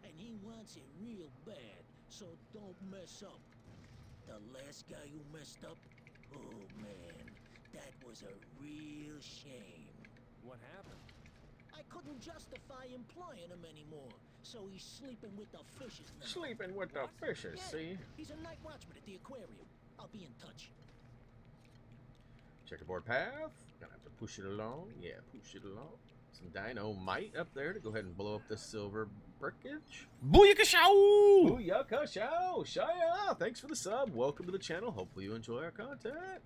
And he wants it real bad, so don't mess up. The last guy who messed up, oh man, that was a real shame. What happened? I couldn't justify employing him anymore. So he's sleeping with the fishes now. Sleeping with the fishes, Yeah, see? He's a night watchman at the aquarium. I'll be in touch. Checkerboard path. Gonna have to push it along. Yeah, push it along. Some dynamite up there to go ahead and blow up this silver brickage. Booyakashow! Booyakashow! Shia! Thanks for the sub. Welcome to the channel. Hopefully you enjoy our content.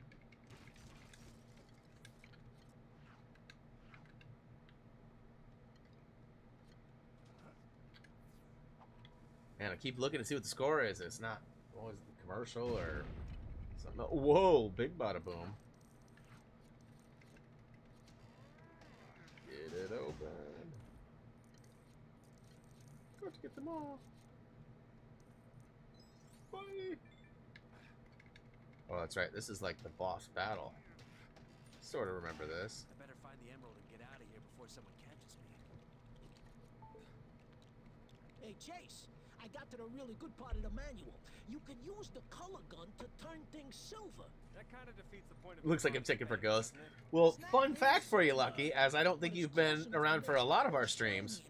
And I keep looking to see what the score is. It's not always the commercial or something. Whoa, big bada boom. Get it open. Got to get them all. Bye. Oh, that's right. This is like the boss battle. Sort of remember this. I better find the emerald and get out of here before someone catches me. Hey, Chase, I got to the really good part of the manual. You can use the color gun to turn things silver. That kind of defeats the point of Looks like I'm taking for Ghost. Well, fun fact for you, Lucky, as I don't think you've been around for a lot of our streams.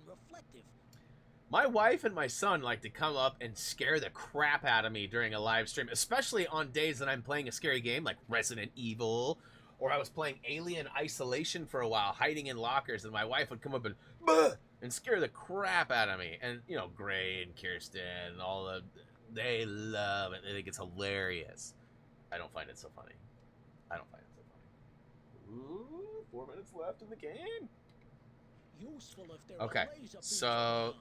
My wife and my son like to come up and scare the crap out of me during a live stream, especially on days that I'm playing a scary game like Resident Evil, or I was playing Alien Isolation for a while, hiding in lockers, and my wife would come up and and scare the crap out of me. And, you know, Gray and Kirsten and all the... They love it. They think it's hilarious. I don't find it so funny. I don't find it so funny. Ooh, 4 minutes left in the game. Okay, so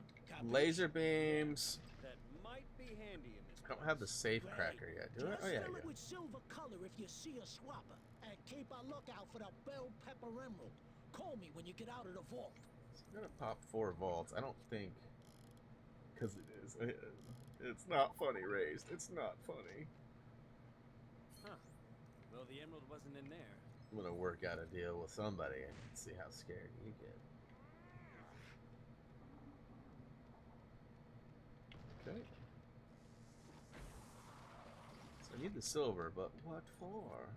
laser beams. That might be handy in this. I don't have the safe cracker yet, do I? Oh yeah, Fill it yeah. with silver color if you see a swapper, and keep a lookout for the bell pepper emerald. Call me when you get out of the vault. So I'm gonna pop 4 vaults. I don't think, because it is. It's not funny, Raised. It's not funny. Huh. Well, the emerald wasn't in there. I'm gonna work out a deal with somebody and see how scared you get. Okay. So I need the silver, but what for?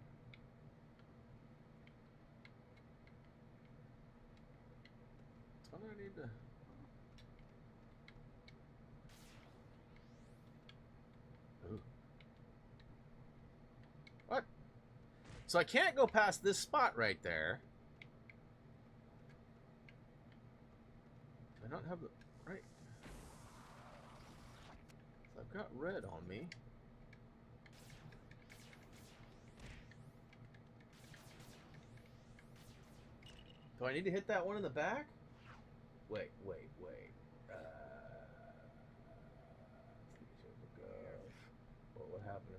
What do I need to... So I can't go past this spot right there. Do I not have the right? So I've got red on me. Do I need to hit that one in the back? Wait. What would happen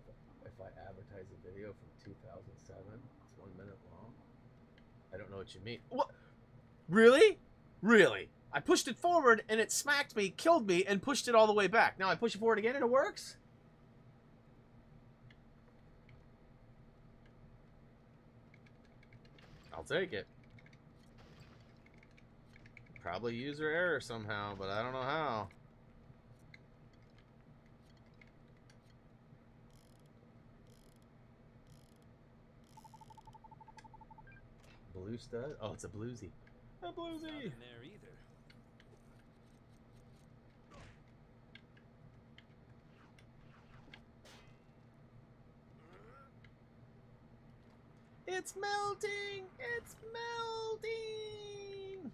if I advertise a video from 2007? It's 1 minute long. I don't know what you mean. What? Really? Really? I pushed it forward and it smacked me, killed me, and pushed it all the way back. Now I push it forward again and it works? I'll take it. Probably user error somehow, but I don't know how. Blue stud? Oh, it's a bluesy. A bluesy! Not in there either. It's melting! It's melting!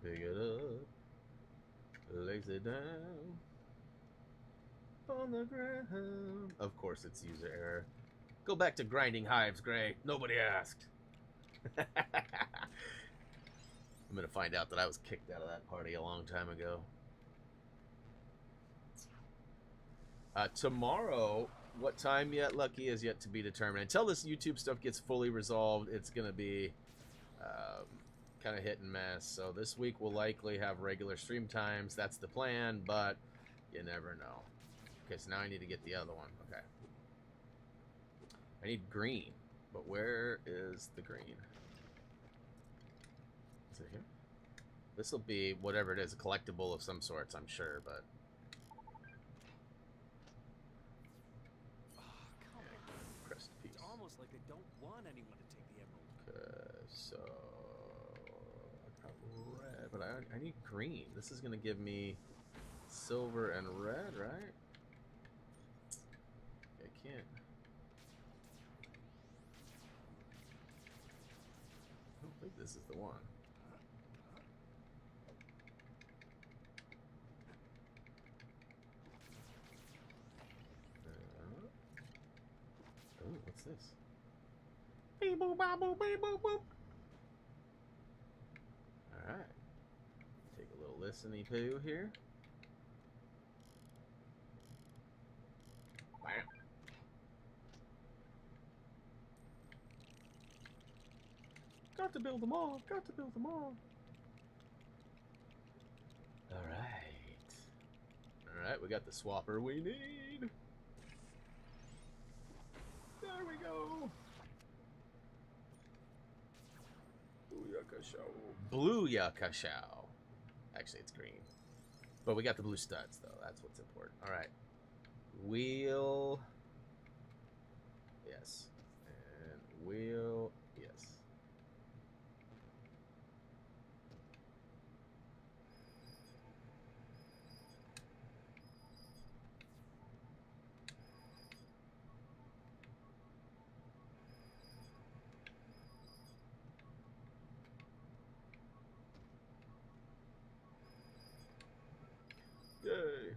Pick it up. Lays it down. On the ground. Of course it's user error. Go back to grinding hives, Gray. Nobody asked. I'm gonna find out that I was kicked out of that party a long time ago. Tomorrow, what time yet, Lucky, is yet to be determined. Until this YouTube stuff gets fully resolved, it's gonna be kind of hit and miss. So this week we'll likely have regular stream times. That's the plan, but you never know. Okay, so now I need to get the other one. Okay. I need green, but where is the green? Is it here? This will be whatever it is, a collectible of some sorts, I'm sure, but... Crest piece. It's almost like they don't want anyone to take the emerald. Okay, so... I got red, but I need green. This is going to give me silver and red, right? I can't... I don't think this is the one. Oh, what's this? Beep boop bop boop beep boop boop. Alright. Take a little listen-y poo here. Bam. Got to build them all. Got to build them all. Alright. Alright, we got the swapper we need. There we go. Blue Yakashao. Actually, it's green. But we got the blue studs, though. That's what's important. Alright. Wheel. Yes. And wheel. Yes. Yay.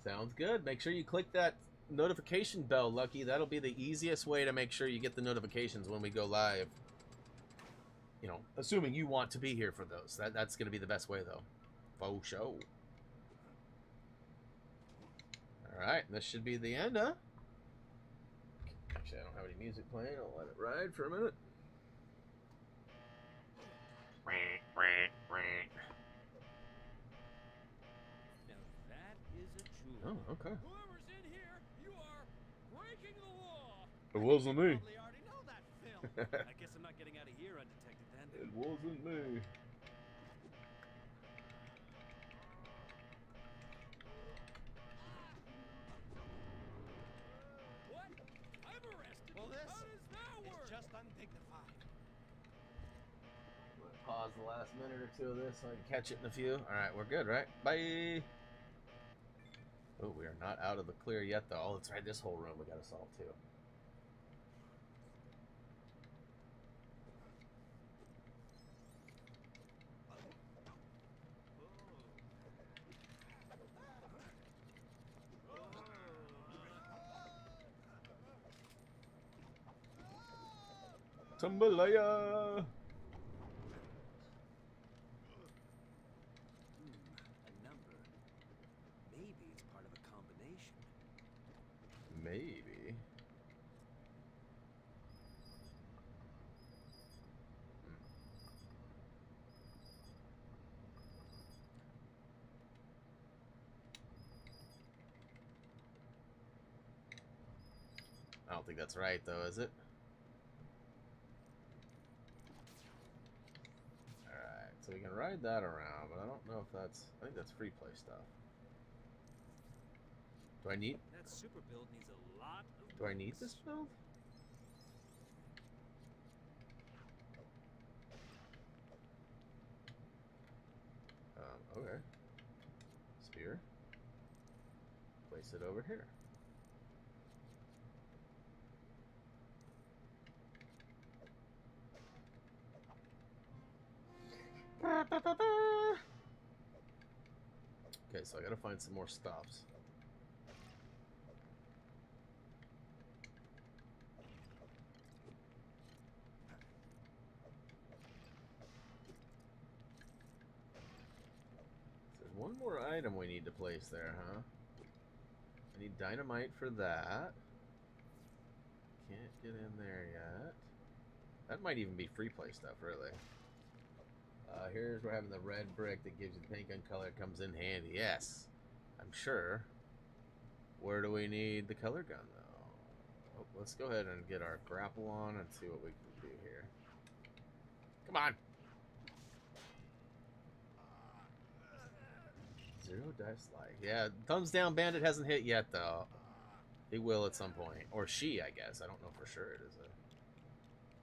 Sounds good. Make sure you click that notification bell, Lucky. That'll be the easiest way to make sure you get the notifications when we go live. You know, assuming you want to be here for those. That's going to be the best way, though. Faux show. Alright, this should be the end, huh? Actually, I don't have any music playing. I'll let it ride for a minute. Now that is a jewel. Oh, okay. Whoever's in here, you are breaking the law. It wasn't me. Probably already know that, Phil. I guess I'm not getting out of here undetected then. It wasn't me. What? I'm arrested. Well, this How does that work? just undignified. I'm gonna pause the last minute or two of this so I can catch it in a few. Alright, we're good, right? Bye. Oh, we are not out of the clear yet, though. Oh, that's right. This whole room we got to solve, too. Tumbalaya! A number. Maybe it's part of a combination. Maybe. I don't think that's right, though, is it? Alright, so we can ride that around, but I don't know if that's... I think that's free play stuff. Do I need... That super build needs a lot of Do I need bricks. this build? Okay. Spear. Place it over here. Okay, so I gotta find some more stops. There's one more item we need to place there, huh? I need dynamite for that. Can't get in there yet. That might even be free play stuff, really. Here's where having the red brick that gives you the paint gun color comes in handy. Yes, I'm sure. Where do we need the color gun, though? Oh, let's go ahead and get our grapple on and see what we can do here. Come on. 0 dice like. Yeah, thumbs down bandit hasn't hit yet, though. He will at some point. Or she, I guess. I don't know for sure it is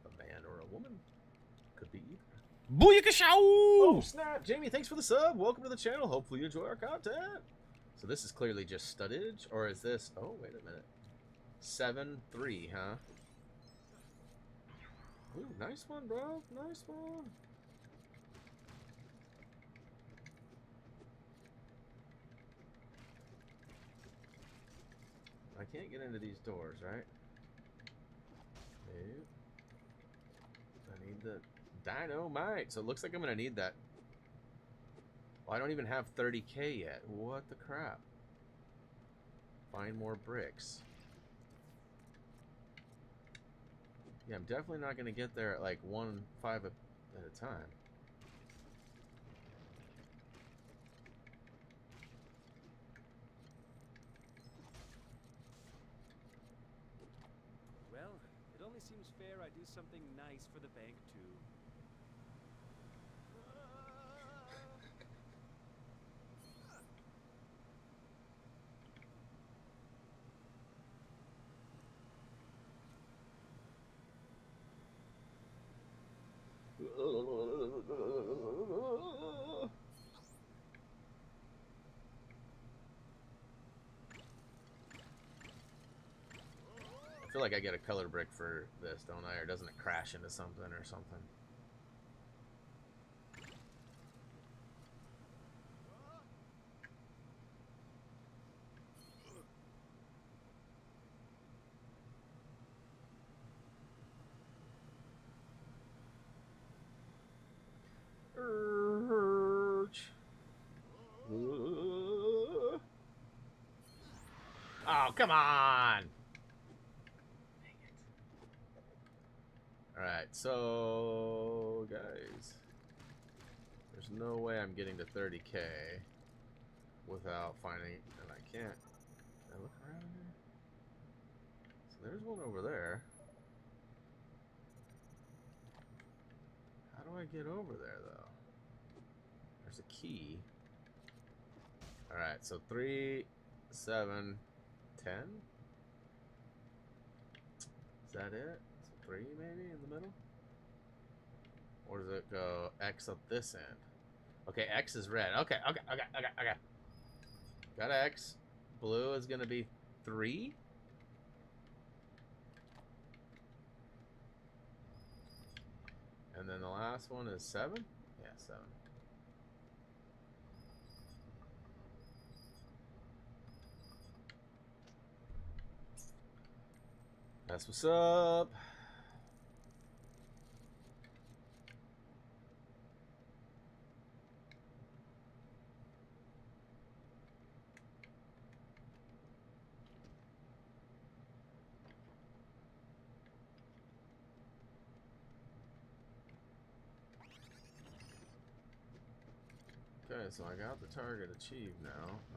a man or a woman. Could be either. Booyakashow! Oh, snap! Jamie, thanks for the sub. Welcome to the channel. Hopefully you enjoy our content. So this is clearly just studdage, or is this... Oh, wait a minute. 7-3, huh? Ooh, nice one, bro. Nice one. I can't get into these doors, right? Nope. I need the dynamite. So it looks like I'm going to need that. Well, I don't even have 30k yet. What the crap? Find more bricks. Yeah, I'm definitely not going to get there at like 1-5 at a time. Well, it only seems fair I do something nice for the bank, too. I feel like I get a color brick for this, don't I? Or doesn't it crash into something or something? Oh, come on! Alright, so guys, there's no way I'm getting to 30k without finding, and I can't. Can I look around here? So there's one over there. How do I get over there though? There's a key. Alright, so 3, 7, 10? Is that it? So 3 maybe in the middle? Or does it go X up this end? Okay, X is red. Okay. Got X. Blue is going to be 3. And then the last one is 7? Yeah, 7. That's what's up. Okay, so I got the target achieved now.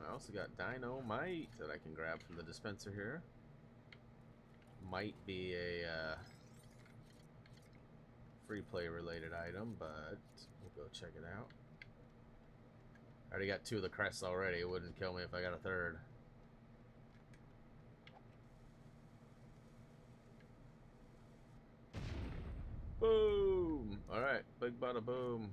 I also got dynamite that I can grab from the dispenser here. Might be a free play related item, but we'll go check it out. I already got 2 of the crests already. It wouldn't kill me if I got a 3rd. Boom! Alright, big bada boom.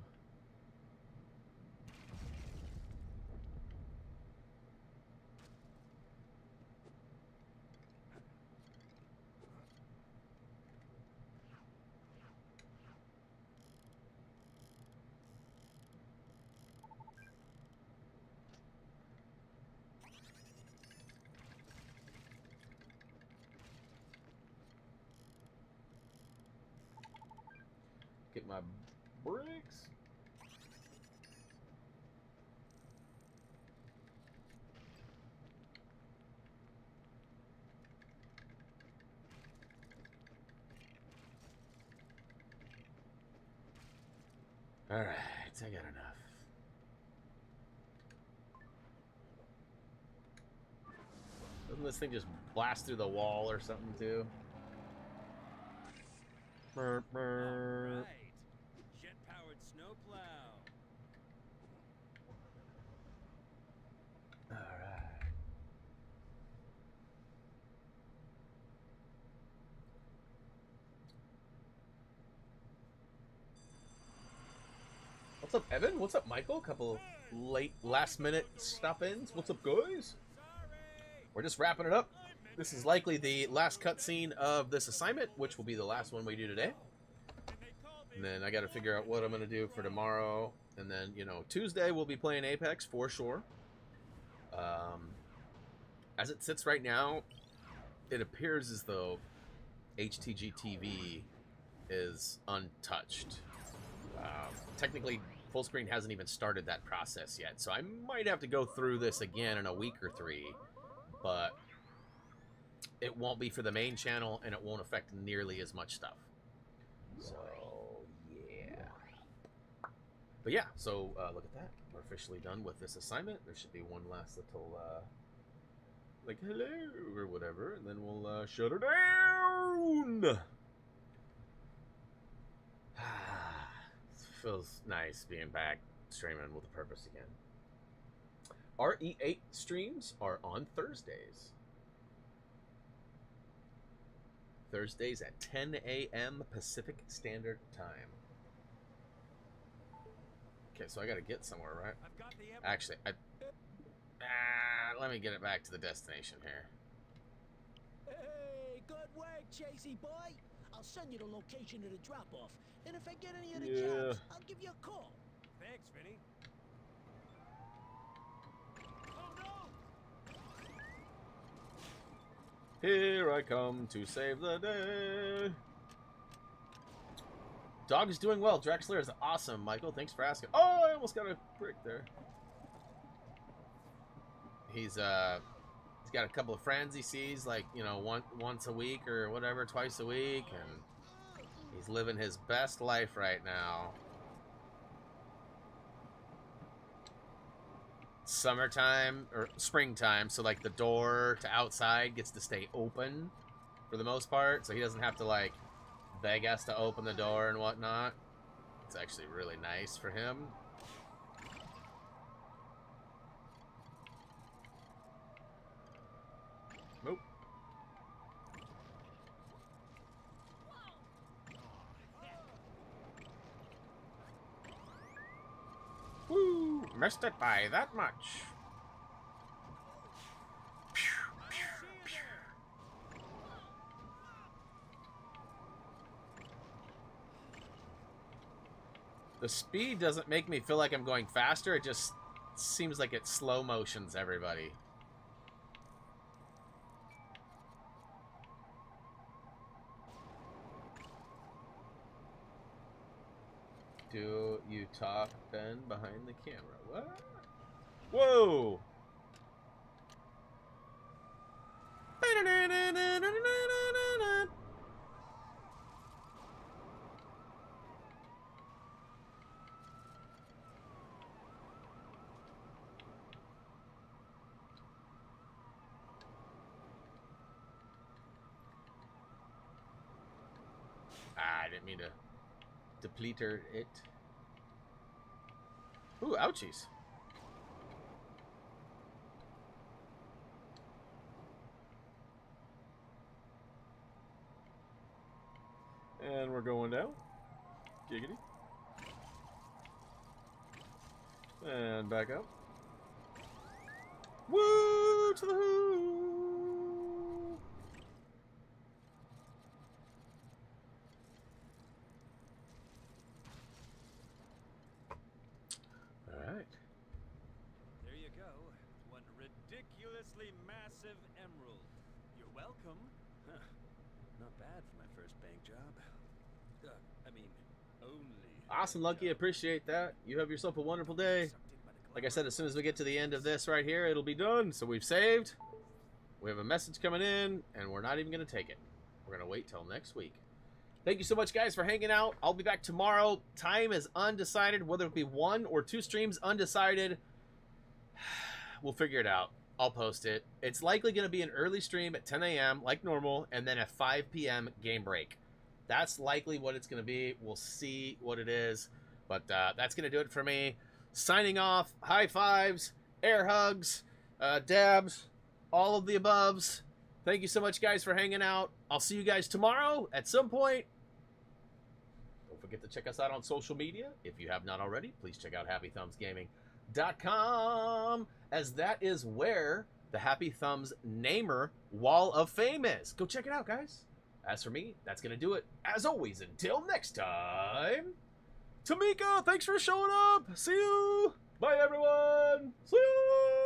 Get my bricks. Alright, I got enough. Doesn't this thing just blast through the wall or something too? Burp, burp. Right. Jet-powered snowplow. Alright. What's up, Evan? What's up, Michael? Couple late last-minute stop-ins. What's up, guys? We're just wrapping it up. This is likely the last cutscene of this assignment, which will be the last one we do today. And then I got to figure out what I'm going to do for tomorrow. And then, you know, Tuesday we'll be playing Apex for sure. As it sits right now, it appears as though HTG TV is untouched. Technically, full screen hasn't even started that process yet, so I might have to go through this again in a week or 3, but it won't be for the main channel, and it won't affect nearly as much stuff. So, yeah. But yeah, so look at that. We're officially done with this assignment. There should be one last little, like, hello, or whatever, and then we'll shut her down! Feels nice being back streaming with a purpose again. RE8 streams are on Thursdays. Thursdays at 10 a.m. Pacific Standard Time. Okay, so I gotta get somewhere, right? Actually, let me get it back to the destination here. Hey, good work, Chasey boy. I'll send you the location of the drop-off, and if I get any of the Yeah. jobs, I'll give you a call. Thanks, Vinny. Here I come to save the day. Dog is doing well. Drexler is awesome, Michael. Thanks for asking. Oh, I almost got a brick there. He's got a couple of friends he sees, like, you know, once a week or whatever, twice a week, and he's living his best life right now. Summertime or springtime, so like the door to outside gets to stay open for the most part, so he doesn't have to like beg us to open the door and whatnot. It's actually really nice for him. Nope. Woo! Missed it by that much. The speed doesn't make me feel like I'm going faster. It just seems like it slow motions everybody. Do you talk, Ben, behind the camera? What? Whoa! I didn't mean to deplete it. Ooh, ouchies. And we're going down. Giggity. And back up. Woo to the hoo! Alright. There you go. One ridiculously massive emerald. You're welcome. Huh. Not bad for my first bank job. I mean, only. Awesome, Lucky. Appreciate that. You have yourself a wonderful day. Like I said, as soon as we get to the end of this right here, it'll be done. So we've saved. We have a message coming in, and we're not even going to take it. We're going to wait till next week. Thank you so much, guys, for hanging out. I'll be back tomorrow. Time is undecided, whether it be 1 or 2 streams, undecided. We'll figure it out. I'll post it. It's likely going to be an early stream at 10 a.m. like normal, and then a 5 p.m. game break. That's likely what it's going to be. We'll see what it is. But that's going to do it for me. Signing off. High fives, air hugs, dabs, all of the aboves. Thank you so much, guys, for hanging out. I'll see you guys tomorrow at some point. Don't forget to check us out on social media. If you have not already, please check out HappyThumbsGaming.com, as that is where the Happy Thumbs Namer Wall of Fame is. Go check it out, guys. As for me, that's going to do it. As always, until next time, Tamika, thanks for showing up. See you. Bye, everyone. See you.